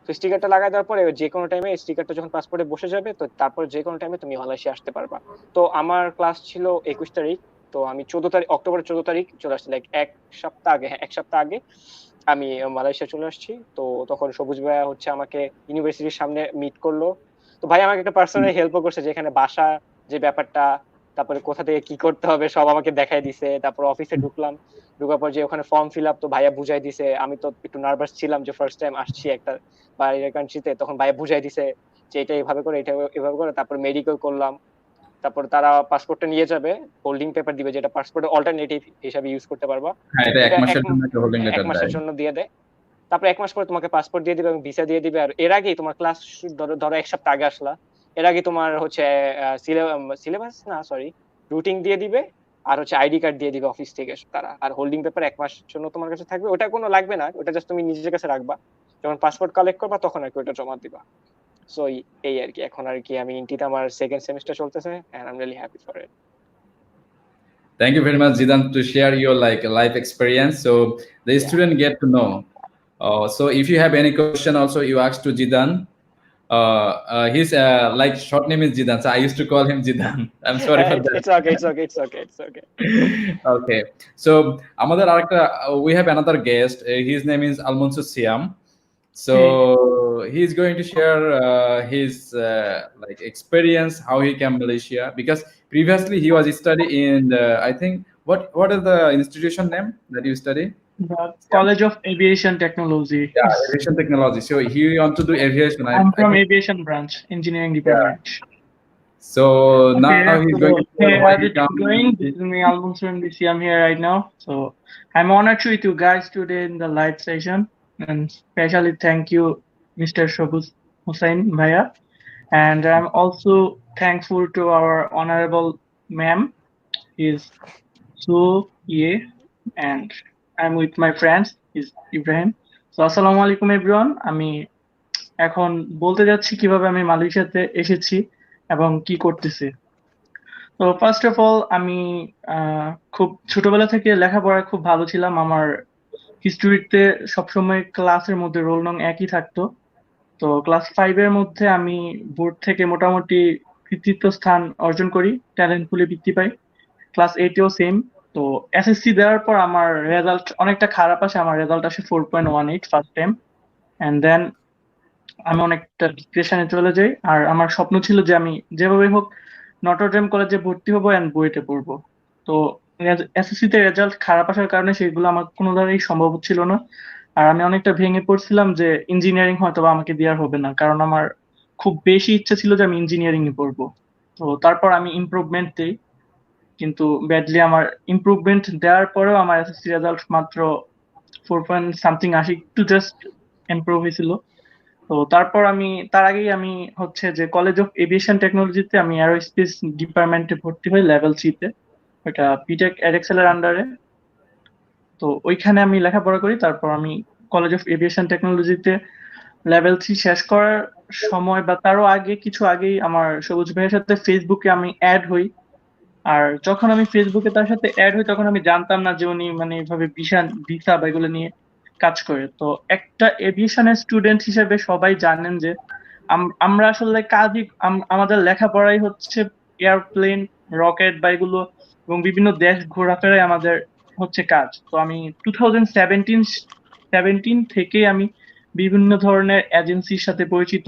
B: তো স্টিকারটা লাগাই দেওয়ার পরে যে কোনো টাইমে স্টিকারটা যখন পাসপোর্টে বসে যাবে, তো তারপর যে কোনো টাইমে তুমি মালয়েশিয়া আসতে পারবা। তো আমার ক্লাস ছিল 21 তারিখ। তো আমি 14 তারিখ, অক্টোবরের 14 তারিখ চলে আসছি, লাইক এক সপ্তাহ আগে। হ্যাঁ, এক সপ্তাহ আগে আমি মালয়েশিয়া চলে আসছি। তো তখন সবুজ ভাইয়া হচ্ছে আমাকে ইউনিভার্সিটির সামনে মিট করলো। তো ভাই আমাকে একটা পার্সোনাল হেল্পও করছে, যেখানে বাসা যে ব্যাপারটা, তারপরে কোথা থেকে কি করতে হবে সব আমাকে দেখাই দিছে। তারপর অফিসে ঢুকলাম, ঢুকার পর যে ওখানে ফর্ম ফিল আপ, তো ভাইয়া বুঝাই দিছে। আমি তো একটু নার্ভাস ছিলাম যে ফার্স্ট টাইম আসছি একটা বাইরের কান্ট্রিতে। তখন ভাইয়া বুঝাই দিছে যে এটা এভাবে করে, এটা এভাবে করে। তারপর মেডিকেল করলাম। তারপর তারা পাসপোর্টটা নিয়ে যাবে, হোল্ডিং পেপার দিবে, যেটা পাসপোর্টের অল্টারনেটিভ হিসাবে ইউজ করতে পারবা।
A: হ্যাঁ, এটা এক
B: এটা
A: মাসের জন্য একটা হোল্ডিং
B: এক
A: লেটার
B: মাসের
A: দেয়।
B: জন্য দিয়ে দেয়। তারপর 1 মাস পরে তোমাকে পাসপোর্ট দিয়ে দিবে এবং ভিসা দিয়ে দিবে। আর এর আগেই তোমার ক্লাস, ধরো 1 সপ্তাহ আগে আসলা, এর আগে তোমার হচ্ছে সিলেবাস না সরি রুটিন দিয়ে দিবে। আর হচ্ছে আইডি কার্ড দিয়ে দিবে অফিস থেকে তারা, আর হোল্ডিং পেপার 1 মাস জন্য তোমার কাছে থাকবে, ওটা কোনো লাগবে না, ওটা জাস্ট তুমি নিজের কাছে রাখবা, যখন পাসপোর্ট কালেক্ট করবা তখন আর কি ওটা জমা দিবা। সো এই আর কি, এখন আর কি আমি ইন্টিতে আমার সেকেন্ড সেমিস্টার চলতেছে and I am really happy for it.
A: Thank you very much, Zidan, to share your like life experience. So the student get to know. So if you have any question, also you ask to Zidan. His like short name is Zidan, so I used to call him Zidan. I'm sorry for that.
B: It's okay, it's okay, it's okay, it's okay.
A: Okay, so আমাদের আরেকটা we have another guest. His name is Almonso Siam. So he's going to share his like experience how he came Malaysia, because previously he was study in I think what is the institution name that you study?
D: The College of Aviation Technology.
A: Yeah, aviation technology. So he want to do aviation.
D: I'm from aviation branch, engineering department.
A: So now he's going to
D: hey, how's it going? This is me, Alfonso, and I'm here right now. So I'm honored to meet you guys today in the live session, and especially thank you, Mr. Sobuz Hossain Bhaiya. And I'm also thankful to our honorable ma'am, is Loo Su Yi, and I'm with my friends, is Ibrahim. So assalamu alaikum everyone. আমি এখন বলতে যাচ্ছি কিভাবে আমি মালয়েশিয়াতে এসেছি এবং কি করতেছি। তো ফার্স্ট অফ অল আমি খুব ছোটবেলা থেকে লেখাপড়ায় খুব ভালো ছিলাম। আমার হিস্ট্রিতে সবসময় ক্লাসের মধ্যে রোল নং একই থাকতো। তো ক্লাস 5 এর মধ্যে আমি বোর্ড থেকে মোটামুটি কৃতিত্ব স্থান অর্জন করি, ট্যালেন্ট পুলে বৃত্তি পাই। ক্লাস 8 এও সেম। তো এসএসসি দেওয়ার পর আমার রেজাল্ট অনেকটা খারাপ আসে, আমার রেজাল্ট আসে 4.18 ফার্স্ট টাইম, এন্ড দেন আমি অনেকটা ডিপ্রেশনে চলে যাই। আর আমার স্বপ্ন ছিল যে আমি যেভাবে হোক নটরডেম কলেজে ভর্তি হবো এন্ড বুয়েটে পড়বো। তো এসএসসি তে রেজাল্ট খারাপ আসার কারণে সেগুলো আমার কোনোভাবেই সম্ভব ছিল না। আর আমি অনেকটা ভেঙে পড়ছিলাম যে ইঞ্জিনিয়ারিং হয়তো আমাকে দেওয়ার হবে না, কারণ আমার খুব বেশি ইচ্ছা ছিল যে আমি ইঞ্জিনিয়ারিং এ পড়বো। তো তারপর আমি ইমপ্রুভমেন্ট দিই, কিন্তু ব্যাডলি আমার ইমপ্রুভমেন্ট দেওয়ার পরেও আমার এসএসসি রেজাল্ট মাত্র 4 আসি, একটু জাস্ট ইমপ্রুভ হয়েছিল। তো তারপর আমি তার আগেই আমি হচ্ছে যে কলেজ অফ এভিয়েশন টেকনোলজিতে আমি এরোস্পেস ডিপার্টমেন্টে ভর্তি হই লেভেল 3 তে, ওটা বিটেক এডএক্সএল এর আন্ডারে। তো ওইখানে আমি লেখাপড়া করি। তারপর আমি কলেজ অফ এভিয়েশন টেকনোলজিতে লেভেল 3 শেষ করার সময় বা তারও আগে কিছু আগেই আমার সবুজ ভাইয়ের সাথে ফেসবুকে আমি অ্যাড হই। আর যখন আমি ফেসবুকে তার সাথে অ্যাড হই তখন আমি জানতাম না যে উনি মানে এইভাবে ভিসা বা এগুলো নিয়ে কাজ করে। তো একটা এভিয়েশনের স্টুডেন্ট হিসেবে সবাই জানেন যে আমরা আসলে কাজই আমাদের লেখাপড়াই হচ্ছে এয়ারপ্লেন, রকেট বা এগুলো এবং বিভিন্ন দেশ ঘোরাফেরাই আমাদের হচ্ছে কাজ। তো আমি 2017 থেকে আমি বিভিন্ন ধরনের এজেন্সির সাথে পরিচিত।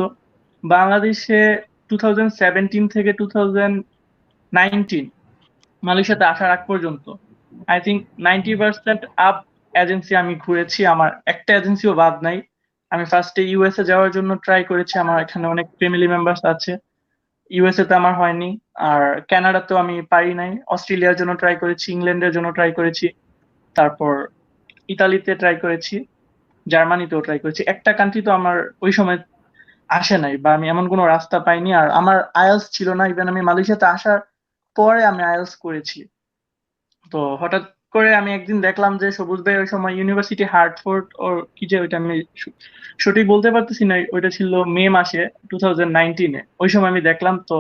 D: বাংলাদেশে 2017 থেকে 2019 মালয়েশিয়াতে আসার আগ পর্যন্ত আই থিঙ্ক 90% আপ এজেন্সি আমি ঘুরেছি, আমার একটা এজেন্সিও বাদ নাই। আমি ফার্স্টে ইউএসএ যাওয়ার জন্য ট্রাই করেছি, আমার এখানে অনেক ফ্যামিলি মেম্বার্স আছে। ইউএসএ তে আমার হয়নি, আর কানাডাতেও আমি পারি নাই। অস্ট্রেলিয়ার জন্য ট্রাই করেছি, ইংল্যান্ডের জন্য ট্রাই করেছি, তারপর ইতালিতে ট্রাই করেছি, জার্মানিতেও ট্রাই করেছি। একটা কান্ট্রি তো আমার ওই সময় আসে নাই বা আমি এমন কোনো রাস্তা পাইনি, আর আমার আইএলটিএস ছিল না। ইভেন আমি মালয়েশিয়াতে আসার পরে আমি আইএলটিএস করেছি। তো হঠাৎ করে আমি একদিন দেখলাম যে সবুজ ভাই ওই সময় ইউনিভার্সিটি হার্টফোর্ড ওর কি যে ওইটা আমি সঠিক বলতে পারতেছি না, ওইটা ছিল মে মাসে 2019-এ। ওই সময় আমি দেখলাম। তো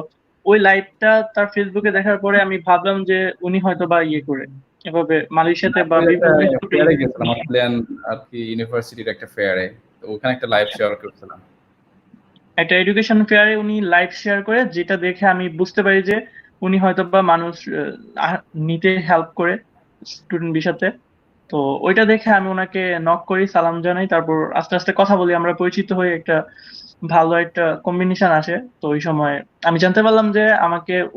D: ওই লাইভটা তার ফেসবুকে দেখার পরে আমি ভাবলাম যে উনি হয়তো বা ইয়ে করে এভাবে মালয়েশিয়াতে বা
A: ফেয়ারে গেছিলাম, অস্ট্রেলিয়ান আর কি ইউনিভার্সিটির একটা ফেয়ারে, তো ওখানে একটা লাইভ শেয়ার করছিলাম।
D: একটা এডুকেশন ফেয়ারে উনি লাইভ শেয়ার করে, যেটা দেখে আমি বুঝতে পারি যে উনি হয়তো বা মানুষ নিতে হেল্প করে স্টুডেন্ট ভিসাতে। তো ওইটা দেখে আমি ওনাকে নক করি, সালাম জানাই, তারপর আস্তে আস্তে কথা বলি, আমরা পরিচিত হয়ে একটা ভালো একটা কম্বিনেশন আসে। তো ওই সময় আমি জানতে পারলাম যে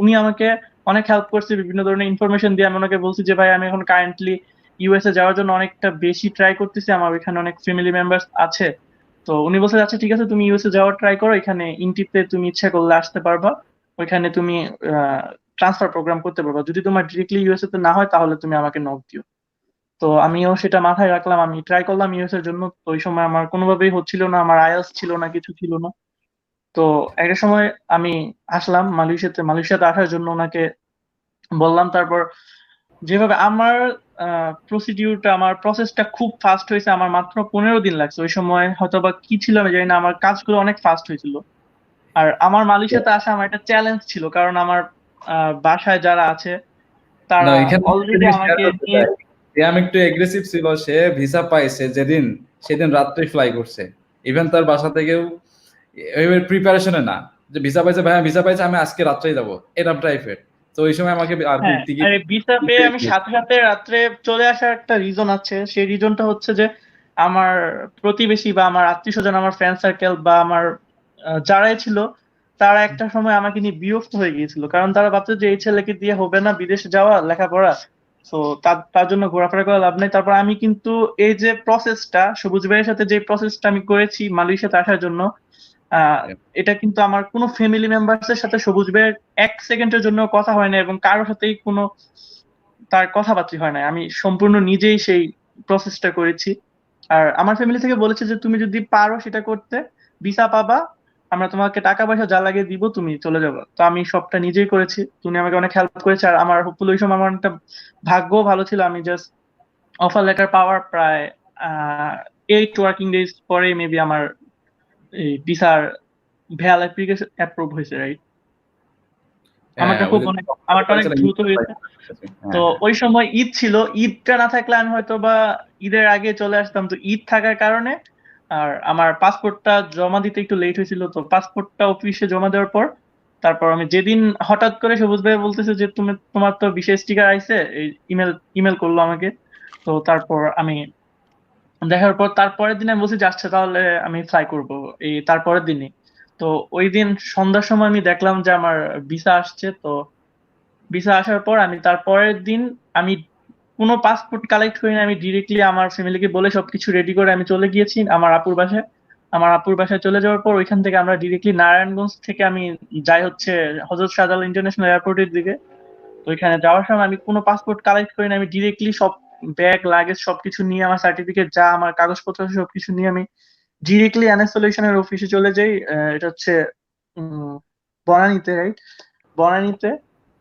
D: উনি আমাকে অনেক হেল্প করছে, বিভিন্ন ধরনের ইনফরমেশন দিয়ে। আমি ওনাকে বলছি যে ভাই আমি এখন কারেন্টলি ইউএসএ যাওয়ার জন্য অনেকটা বেশি ট্রাই করতেছি, আমার ওইখানে অনেক ফ্যামিলি মেম্বার্স আছে। তো উনি বলছে আচ্ছা ঠিক আছে, তুমি ইউএসএ যাওয়ার ট্রাই করো, এখানে ইন্টিতে তুমি ইচ্ছা করলে আসতে পারবা, ওইখানে তুমি ট্রান্সফার প্রোগ্রাম করতে পারবা। যদি তোমার ডিরেক্টলি ইউএসএ তে না হয় তাহলে তুমি আমাকে নক দিও। তো আমিও সেটা মাথায় রাখলাম, আমি ট্রাই করলাম ইউএস এর জন্য। তো ওই সময় আমার কোনোভাবেই হচ্ছিল না, আমার আইএলটিএস ছিল না, কিছু ছিল না। তো একটা সময় আমি আসলাম মালয়েশিয়াতে আসার জন্য ওনাকে বললাম। তারপর যেভাবে আমার প্রসিডিউরটা, আমার প্রসেসটা খুব ফাস্ট হয়েছে। আমার মাত্র 15 দিন লাগছে। ওই সময় হয়তো বা কি ছিল আমি জানি না, আমার কাজগুলো অনেক ফাস্ট হয়েছিল। আর আমার মালয়েশিয়াতে আসা আমার একটা চ্যালেঞ্জ ছিল, কারণ আমার বাসায় যারা আছে
A: না,
D: তারা
A: এখানে
D: অলরেডি আমাকে নিয়ে
A: আমি একটু এগ্রেসিভ ছিল। সে ভিসা পাইছে যেদিন, সেদিন রাত্রে ফ্লাই করছে। ইভেন তার বাসা থেকেও প্রিপারেশনে না, যে ভিসা পাইছে ভাই, ভিসা পাইছে, আমি আজকে রাত্রেই যাবো, এরকম টাইপের। তো ওই সময় আমাকে আর কি
D: হ্যাঁ,
A: টিকিট।
D: আরে ভিসা পেয়ে আমি সাথে সাথে রাত্রে চলে আসার একটা রিজন আছে। সেই রিজনটা হচ্ছে যে আমার প্রতিবেশী বা আমার আত্মীয় স্বজন, আমার ফ্রেন্ড সার্কেল বা আমার যারাই ছিল, তারা একটা সময় আমাকে নিয়ে বিরক্ত হয়ে গিয়েছিল, কারণ তারা ভাবছে যে এই ছেলেকে দিয়ে হবে না বিদেশে যাওয়া, লেখাপড়া, তো তার জন্য ঘোরাফেরা করে লাভ নেই। তারপর আমি কিন্তু এই যে প্রসেসটা, সবুজ ভাইয়ের সাথে যে প্রসেসটা আমি করেছি মালয়েশিয়াতে আসার জন্য, এটা কিন্তু আমার কোনো ফ্যামিলি মেম্বার্স এর সাথে সবুজ ভাইয়ের 1 সেকেন্ডের জন্য কথা হয় না, এবং কারোর সাথেই কোনো তার কথাবার্তা হয় না। আমি সম্পূর্ণ নিজেই সেই প্রসেসটা করেছি। আর আমার ফ্যামিলি থেকে বলেছে যে তুমি যদি পারো সেটা করতে, ভিসা পাবা, আমরা তোমাকে টাকা পয়সা যা লাগে দিব, তুমি চলে যাবে। তো আমি সবটা নিজেই করেছি। তুমি আমাকে অনেক হেল্প করেছে। আর আমার হোপফুলি ওই সময় আমার একটা ভাগ্য ভালো ছিল। আমি জাস্ট অফার লেটার পাওয়ার প্রায় 8 ওয়ার্কিং ডেজ পরে মেবি আমার এই ভিসার ভ্যাল অ্যাপ্লিকেশন অ্যাপ্রুভ হয়েছে, রাইট? আমারটা খুব আমারটা অনেক দ্রুত হয়েছে। তো ওই সময় ঈদ ছিল, ঈদটা না থাকলে আমি হয়তো বা ঈদের আগে চলে আসতাম। তো ঈদ থাকার কারণে আর আমার পাসপোর্টটা জমা দিতে একটু লেট হয়েছিল। তো পাসপোর্টটা অফিসে জমা দেওয়ার পর তারপর আমি যেদিন হঠাৎ করে সবুজ ভাই বলতেছে যে তোমার তো বিশেষ স্টিকার আইছে, এই ইমেল করলো আমাকে। তো তারপর আমি দেখার পর তারপরের দিন আমি বলছি যে আচ্ছা তাহলে আমি ফ্লাই করব এই তারপরের দিনই। তো ওই দিন সন্ধ্যার সময় আমি দেখলাম যে আমার ভিসা আসছে। তো ভিসা আসার পর আমি তারপরের দিন আমি কোনো পাসপোর্ট কালেক্ট করিনি, আমি ডিরেক্টলি আমার ফ্যামিলিকে বলে সবকিছু রেডি করে আমি চলে গিয়েছি আমার আপুর বাসায়। আমার আপুর বাসায় চলে যাওয়ার পর ওইখান থেকে আমরা ডিরেক্টলি নারায়ণগঞ্জ থেকে আমি যাই হচ্ছে হযরত শাহজালাল ইন্টারন্যাশনাল এয়ারপোর্টের দিকে। তো ওইখানে যাওয়ার সময় আমি কোনো পাসপোর্ট কালেক্ট করিনি, আমি ডিরেক্টলি সব ব্যাগ লাগেজ সবকিছু নিয়ে, আমার সার্টিফিকেট যা আমার কাগজপত্র আছে সবকিছু নিয়ে আমি ডিরেক্টলি এনএস সলিউশনের অফিসে চলে যাই। এটা হচ্ছে বনানীতে, রাইট? বনানীতে।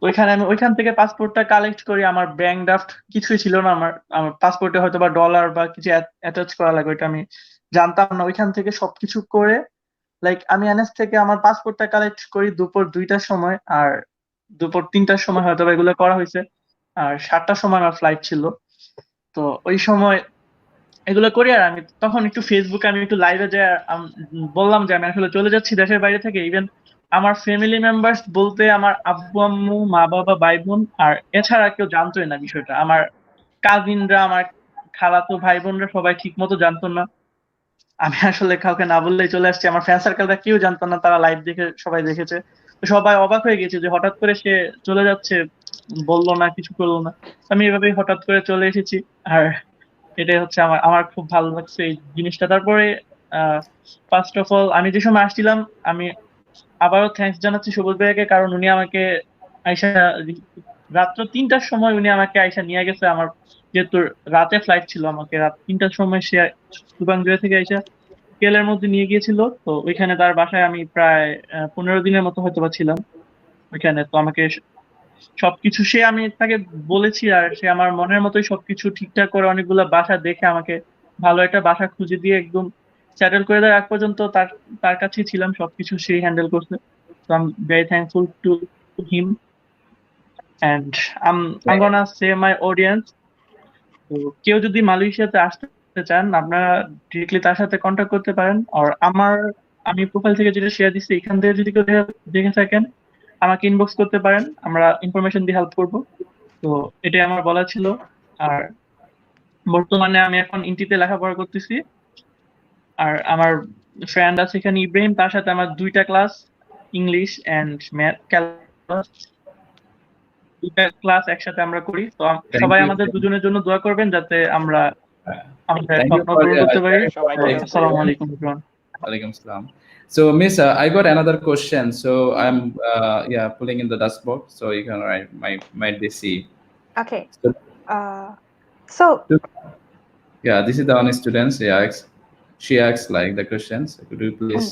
D: ওইখানে আমি ওইখান থেকে পাসপোর্টটা কালেক্ট করি। আমার ব্যাংক ড্রাফট কিছুই ছিল না। আমার আমার পাসপোর্টে হয়তো বা ডলার বা কিছু অ্যাটাচ করা লাগবে, ওইটা আমি জানতাম না। ওইখান থেকে সবকিছু করে লাইক আমি এনএস থেকে আমার পাসপোর্টটা কালেক্ট করি দুপুর 2টার সময়। আর দুপুর 3টার সময় হয়তো বা এগুলো করা হয়েছে। আর 7টার সময় আমার ফ্লাইট ছিল। তো ওই সময় এগুলো করি। আর আমি তখন একটু ফেসবুকে আমি একটু লাইভে যে বললাম যে আমি আসলে চলে যাচ্ছি দেশের বাইরে থেকে। ইভেন আমার ফ্যামিলি মেম্বার্স বলতে আমার আব্বু আম্মু, মা বাবা, ভাই বোন আর এছাড়া কেউ জানতোই না বিষয়টা। আমার কাজিনরা, আমার খালাতো ভাই বোনরা সবাই ঠিক মতো জানতো না। আমি আসলে কাউকে না বললেই চলে আসছি। আমার ফ্রেন্ড সার্কেলটা কেউ জানতো না, তারা লাইভ দেখে সবাই দেখেছে। তো সবাই অবাক হয়ে গেছে যে হঠাৎ করে সে চলে যাচ্ছে, বললো না, কিছু করলো না। আমি এভাবেই হঠাৎ করে চলে এসেছি। আর এটাই হচ্ছে আমার আমার খুব ভালো লাগছে এই জিনিসটা। তারপরে ফার্স্ট অফ অল আমি যে সময় আসছিলাম, আমি আবারও থ্যাঙ্কস জানাচ্ছি সবুজ ভাইয়াকে, কারণ উনি আমাকে আইসা রাত্র 3টার সময় উনি আমাকে আইসা নিয়ে গেছে। আমার যেহেতু রাতে ফ্লাইট ছিল, আমাকে রাত 3টার সময় সে সুবাংজুয়া থেকে আইসা কেলের মধ্যে নিয়ে গিয়েছিল। তো ওইখানে তার বাসায় আমি প্রায় 15 দিনের মতো হয়তো বা ছিলাম ওইখানে। তো আমাকে সবকিছু সে, আমি তাকে বলেছি আর সে আমার মনের মতোই সবকিছু ঠিকঠাক করে অনেকগুলো বাসা দেখে আমাকে ভালো একটা বাসা খুঁজে দিয়ে একদম সেটেল করে দেওয়ার আগ পর্যন্ত তার তার কাছেই ছিলাম। সবকিছু সেই হ্যান্ডেল করছে। তো I am very thankful to him. And I'm gonna say my audience, তো কেউ যদি মালয়েশিয়াতে আসতে চান আপনারা ডিরেক্টলি তার সাথে কন্ট্যাক্ট করতে পারেন। আর আমি প্রোফাইল থেকে যেটা শেয়ার দিচ্ছি এখান থেকে যদি কেউ দেখে থাকেন আমাকে ইনবক্স করতে পারেন, আমরা ইনফরমেশন দিয়ে হেল্প করবো। তো এটাই আমার বলা ছিল। আর বর্তমানে আমি এখন ইন্টিতে লেখাপড়া করতেছি। আর আমার ফ্রেন্ড আছে এখানে ইব্রাহিম, তার সাথে আমার 2টা class, English and math class, 2টা ক্লাস একসাথে আমরা করি। তো সবাই আমাদের দুজনের জন্য দোয়া করবেন যাতে আমরা আমাদের
A: Thank you
D: স্বপ্ন
A: for
D: পূরণ করতে পারি।
B: সবাই দোয়া করবেন।
D: আসসালামু আলাইকুম everyone.
A: Alaikum salam. So, Miss, I got another question. So, I'm yeah pulling in the dashboard, so you can write might be see.
C: Okay.
A: So,
C: So
A: yeah, this is the one student. She asks like the questions. Could you please?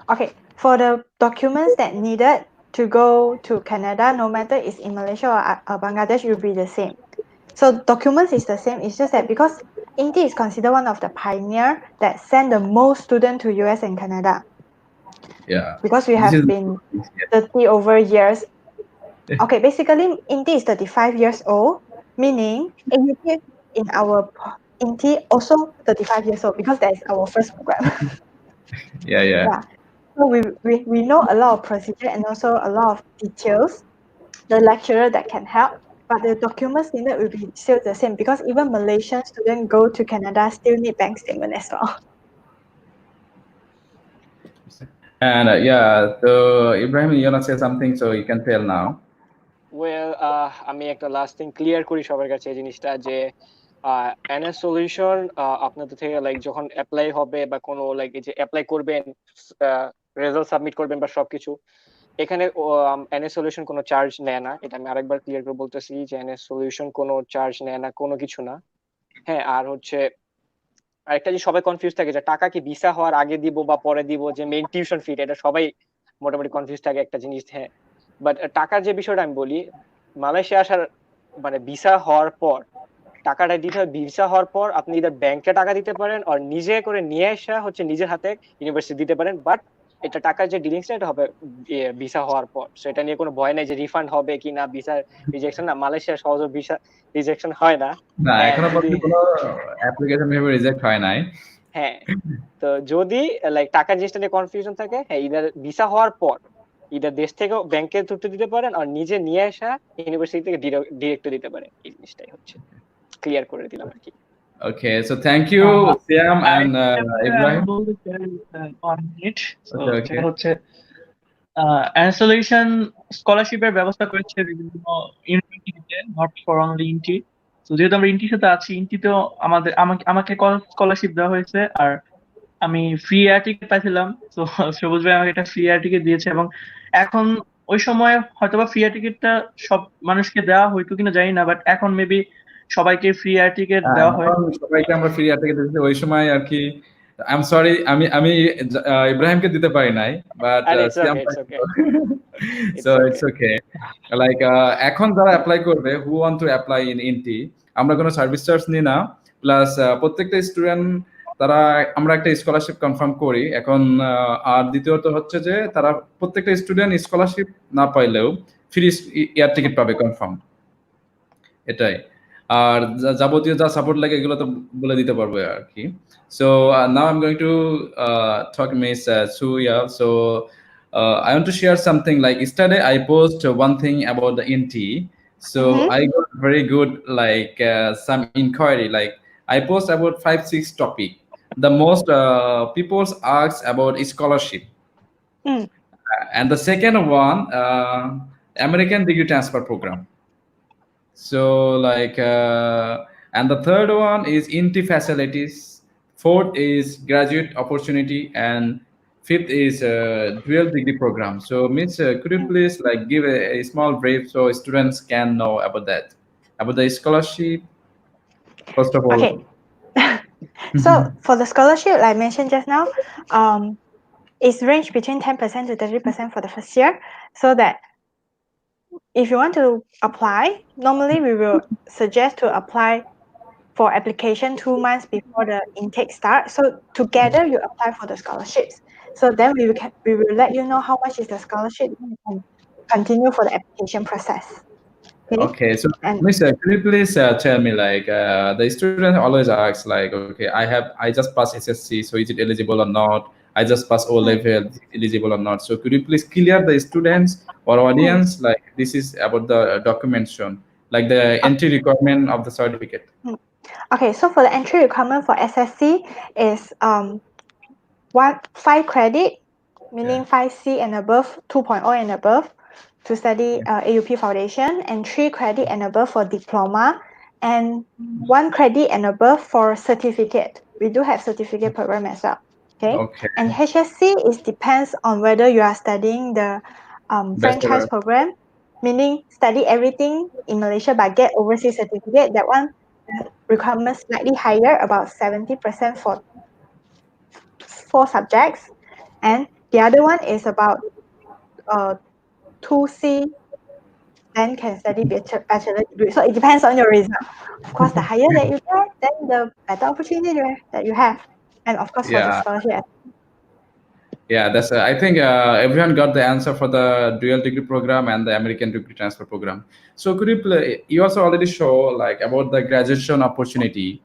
C: okay, for the documents that needed to go to Canada, no matter it's in Malaysia or Bangladesh, it will be the same. So documents is the same. It's just that because INTI is considered one of the pioneer that send the most student to US and Canada.
A: Yeah.
C: Because we
A: This
C: have
A: is
C: been 30 over years.
A: Yeah.
C: Okay, basically INTI is 35 years old, meaning AUP in our INTI also 35 years old because that is our first program.
A: Yeah.
C: Yeah. So we know a lot of procedure and also a lot of details, the lecturer that can help, but the documents needed will be still the same because even Malaysian students go to Canada still need bank statement as well.
A: And yeah, so Ibrahim, you wanna say something? So you can tell now.
B: Well আমি একটা last thing clear করি সবার কাছে এই জিনিসটা যে NS solution আপনাদের থেকে লাইক যখন অ্যাপ্লাই হবে বা কোনো লাইক এই যে অ্যাপ্লাই করবেন, রেজাল্ট সাবমিট করবেন বা সবকিছু, এখানে NS সলিউশন কোনো চার্জ নেয় না। এটা আমি আরেকবার ক্লিয়ার করে বলতেছি যে NS সলিউশন কোনো চার্জ নেয় না, কোনো কিছু না। হ্যাঁ, আর হচ্ছে আরেকটা যে সবাই কনফিউজ থাকে যে টাকা কি ভিসা হওয়ার আগে দিব বা পরে দিব, যে মেইন টিউশন ফি, এটা সবাই মোটামুটি কনফিউজ থাকে একটা জিনিস। হ্যাঁ, বাট টাকার যে বিষয়টা আমি বলি, মালয়েশিয়া আসার মানে ভিসা হওয়ার পর টাকাটা দিতে হয়। ভিসা হওয়ার পর আপনি ইদার ব্যাংকে টাকা দিতে পারেন আর নিজে করে নিয়ে আসা হচ্ছে নিজের হাতে ইউনিভার্সিটি দিতে পারেন, বাট এটা টাকার যে ডিলিংসটা এটা হবে ভিসা হওয়ার পর। সো এটা নিয়ে কোনো ভয় নাই যে রিফান্ড হবে কি না, ভিসা রিজেকশন না, মালয়েশিয়া সহজে ভিসা রিজেকশন হয় না।
A: না,
B: And
A: এখনো
B: যদি
A: পর্যন্ত কোনো অ্যাপ্লিকেশন ভেবে রিজেক্ট হয় নাই।
B: হ্যাঁ, তো যদি লাইক টাকার জিনিসটা নিয়ে কনফিউশন থাকে, হ্যাঁ ইদার ভিসা হওয়ার পর ইদার দেশ থেকে ব্যাংকে তুলতে দিতে পারেন আর নিজে নিয়ে আসা ইউনিভার্সিটি থেকে ডিরেক্ট দিতে পারেন। এই জিনিসটাই হচ্ছে ক্লিয়ার করে দিলাম আর কি।
A: Okay, so thank you, Siam and Ibrahim.
D: On it. So
A: Okay.
D: হচ্ছে সলিউশন স্কলারশিপের ব্যবস্থা করেছে বিভিন্ন ইউনিভার্সিটিতে, নট ফর অনলি ইন্টি। তো যেহেতু আমরা ইন্টির সাথে আছি, ইন্টিতেও আমাকে স্কলারশিপ দেওয়া হয়েছে, আর আমি ফ্রি এয়ার টিকিট পাইছিলাম। তো সবুজ ভাই আমাকে একটা ফ্রি এয়ার টিকিট দিয়েছে, এবং এখন ওই সময় হয়তোবা ফ্রি এয়ার টিকিটটা সব মানুষকে দেওয়া হইতো কিনা জানি না, বাট এখন মেবি সবাইকে ফ্রি এয়ার টিকিট দেওয়া হয়।
A: এখন সবাইকে আমরা ফ্রি এয়ার টিকিট দিয়েছি, ওই সময় আর কি। আই এম সরি, আমি ইব্রাহিমকে দিতে পারি নাই, but Siam so it's okay. Like এখন যারা অ্যাপ্লাই করবে, who want to apply in INTI, আমরা কোনো সার্ভিস চার্জ নিই না। প্লাস প্রত্যেকটা স্টুডেন্ট তারা আমরা একটা স্কলারশিপ কনফার্ম করি এখন। আর দ্বিতীয়ত হচ্ছে যে তারা প্রত্যেকটা স্টুডেন্ট স্কলারশিপ না পাইলেও ফ্রি এয়ার টিকিট পাবে কনফার্ম, এটাই। আর যাবতীয় যা সাপোর্ট লাগে এগুলো তো বলে দিতে পারবো আর কি। So now I am going to talk Miss Su Yi. So I want to share something. Like yesterday I post one thing about the INTI. So I got very good like some inquiry. Like I post about 5-6 topic. The most people ask about scholarship. And the second one, American degree transfer program. So like and the third one is INTI facilities. Fourth is graduate opportunity, and fifth is dual degree program. So Miss, could you please like give a small brief so students can know about that, about the scholarship first of all?
C: Okay. So for the scholarship, like I mentioned just now, it's ranged between 10% to 30% for the first year. So that if you want to apply, normally we will suggest to apply for application 2 months before the intake starts. So together you apply for the scholarships. So then we will let you know how much is the scholarship, and you can continue for the application process.
A: Okay, so Miss, could you please tell me like the student always asks like, okay, I just passed SSC, so is it eligible or not? I just passed O level, eligible or not? So could you please clear the students or audience like this is about the documentation, like the entry requirement of the certificate?
C: Okay, so for the entry requirement for SSC is 5 credit, meaning 5C and above, 2.0 and above, to study AUP foundation, and 3 credit and above for diploma, and 1 credit and above for certificate. We do have certificate program as well. Okay. And HSC is depends on whether you are studying the franchise program, meaning study everything in Malaysia but get overseas certificate. That one requirement slightly higher, about 70% for 4 subjects, and the other one is about 2C, then can study bachelor degree. So it depends on your result. Of course, the higher that you get, then the better opportunity that you have. And of course, for the
A: Yeah.
C: scholarship.
A: Yeah, that's. I think everyone got the answer for the dual degree program and the American degree transfer program. So could you play? You also already show like about the graduation opportunity,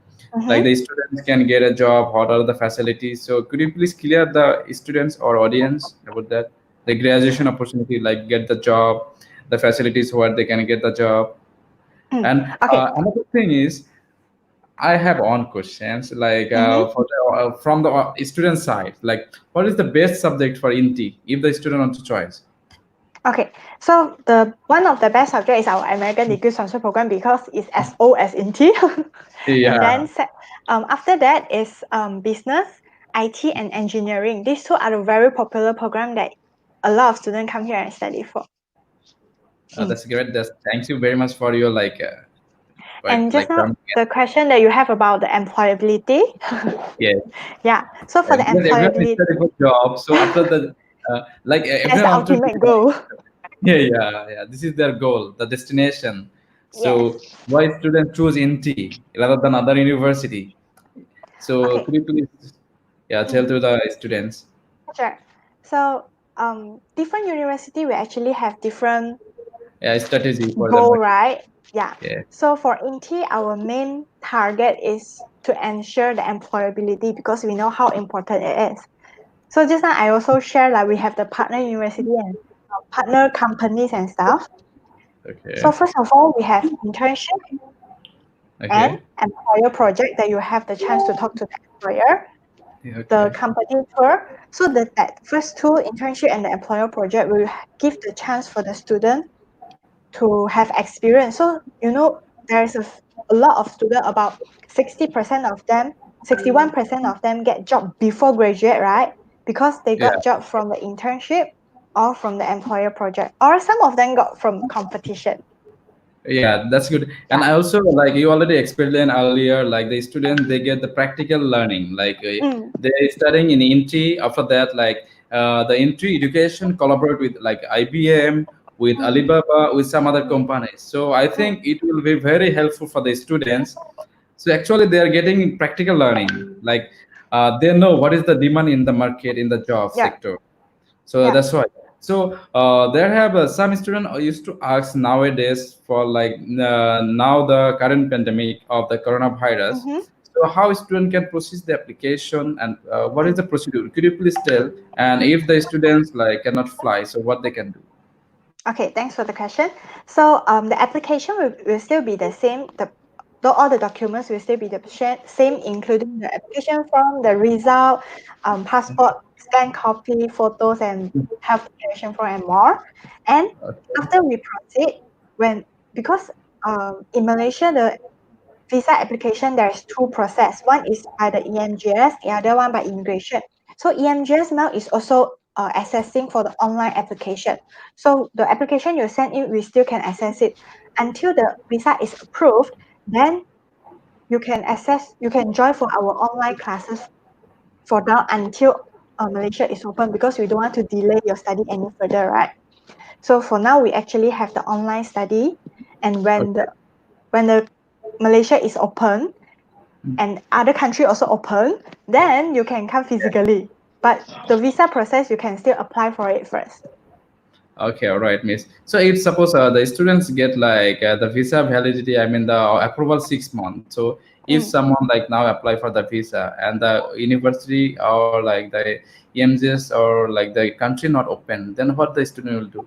A: like the students can get a job. What are the facilities? So could you please clear the students or audience about that? The graduation opportunity, like get the job, the facilities where they can get the job, and
C: Okay.
A: another thing is I have one questions like from the student side, like what is the best subject for INTI if the student wants to choice?
C: Okay, so the one of the best subject is our American Degree Transfer Program because it's as old as INTI. And then
A: Yeah,
C: after that is business, IT, and engineering. These two are the very popular program that a lot of students come here and study for.
A: that's great. That's thank you very much for your
C: And just
A: like
C: now, the question that you have about the employability.
A: yeah.
C: Yeah, so for the
A: Because everyone is
C: employability,
A: studying for job, so after the
C: that's the
A: everyone wants to be
C: ultimate goal.
A: yeah. This is their goal, the destination.
C: Yes.
A: So why students choose INTI rather than other university? So
C: Okay.
A: could you please tell to the students?
C: Sure. So different university will actually have different
A: Yeah, strategy for them.
C: goal, right? Yeah.
A: Yeah.
C: So for INTI, our main target is to ensure the employability because we know how important it is. So just now I also share like we have the partner university and partner companies and stuff. So
A: Okay.
C: first of all, we have internship and
A: Okay.
C: employer project that you have the chance to talk to the employer,
A: Yeah,
C: the
A: okay.
C: company tour. So that first two, internship and the employer project, will give the chance for the student to have experience. So there's a lot of students, about 60% of them, 61% of them get job before graduate, right? Because they
A: Yeah.
C: got job from the internship or from the employer project, or some of them got from competition.
A: Yeah, that's good. And
C: Yeah.
A: I also like you already explained earlier, like the students they get the practical learning, like
C: Mm.
A: they're studying in INTI. After that, like the INTI education collaborate with like IBM, with Alibaba, with some other companies. So I think it will be very helpful for the students. So actually, they are getting practical learning, like they know what is the demand in the market in the job
C: Yeah.
A: sector. So
C: Yeah.
A: that's why. So there have some students used to ask nowadays for like now the current pandemic of the coronavirus.
C: Mm-hmm.
A: So how student can process the application and what is the procedure? Could you please tell? And if the students like cannot fly, so what they can do?
C: Okay, thanks for the question. So the application will still be the same. All the documents will still be the same, including the application form, the result, passport, scan copy, photos, and health declaration form, and more. And
A: Okay.
C: after we proceed, because in Malaysia the visa application there's two process. One is by the EMGS, the other one by immigration. So EMGS now is also assessing for the online application. So the application you send in, we still can access it until the visa is approved. Then you can join for our online classes for now until Malaysia is open because we don't want to delay your study any further, right? So for now, we actually have the online study, and
A: Okay.
C: when the Malaysia is open and other country also open, then you can come physically. But the visa process, you can still apply for it first.
A: Okay, all right, miss. So if suppose the students get like the visa validity, I mean the approval 6 months. So if
C: Mm.
A: someone like now apply for the visa and the university or like the EMGS or like the country not open, then what the student will do?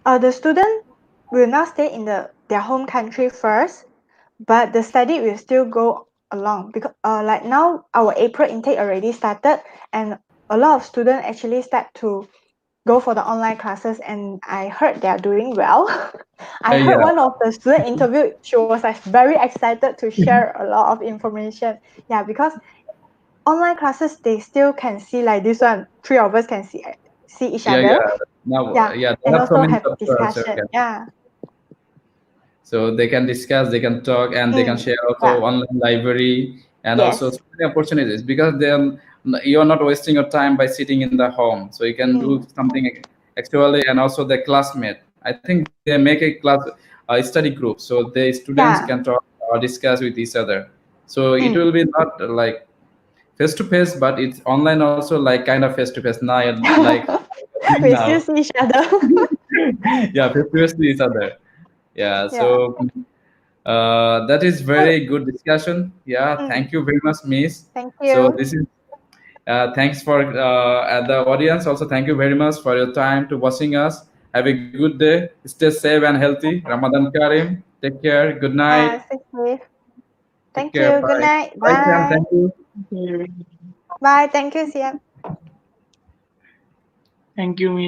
C: The student will not stay in their home country first, but the study will still go along because like now our April intake already started, and a lot of students actually start to go for the online classes, and I heard they are doing well. I heard
A: Yeah,
C: one of the student interviewed, she was like very excited to share a lot of information. Yeah, because online classes they still can see like this one, three of us can see each other.
A: yeah. Now,
C: Yeah,
A: yeah,
C: and
A: there are so
C: also
A: many
C: have
A: software,
C: discussion. Yeah.
A: so they can discuss, they can talk, and they can
C: Mm.
A: share also
C: Yeah.
A: online library and also
C: Yes.
A: so many opportunities because then you are not wasting your time by sitting in the home. So you can do
C: Mm.
A: something actually, and also the classmate. I think they make a class study group, so the students
C: Yeah.
A: can talk or discuss with each other. So it
C: Mm.
A: will be not like face to face, but it's online also, like kind of face to face now, like doing
C: We still
A: now.
C: see each other.
A: Yeah, face to face to each other. Yeah,
C: Yeah.
A: so that is
C: So,
A: very good discussion. Yeah,
C: mm,
A: thank you very much, Miss.
C: thank
A: So
C: you.
A: this is thanks for the audience. Also, thank you very much for your time to watching us. Have a good day. Stay safe and healthy. Ramadan Karim. Take care. Good night.
C: Stay safe.
A: Take
C: Thank
A: care.
C: you. Good
A: Bye.
C: night.
A: Bye, Sam.
C: Bye.
A: Thank you.
C: Bye. Thank you, Sian.
D: Thank you, Miss.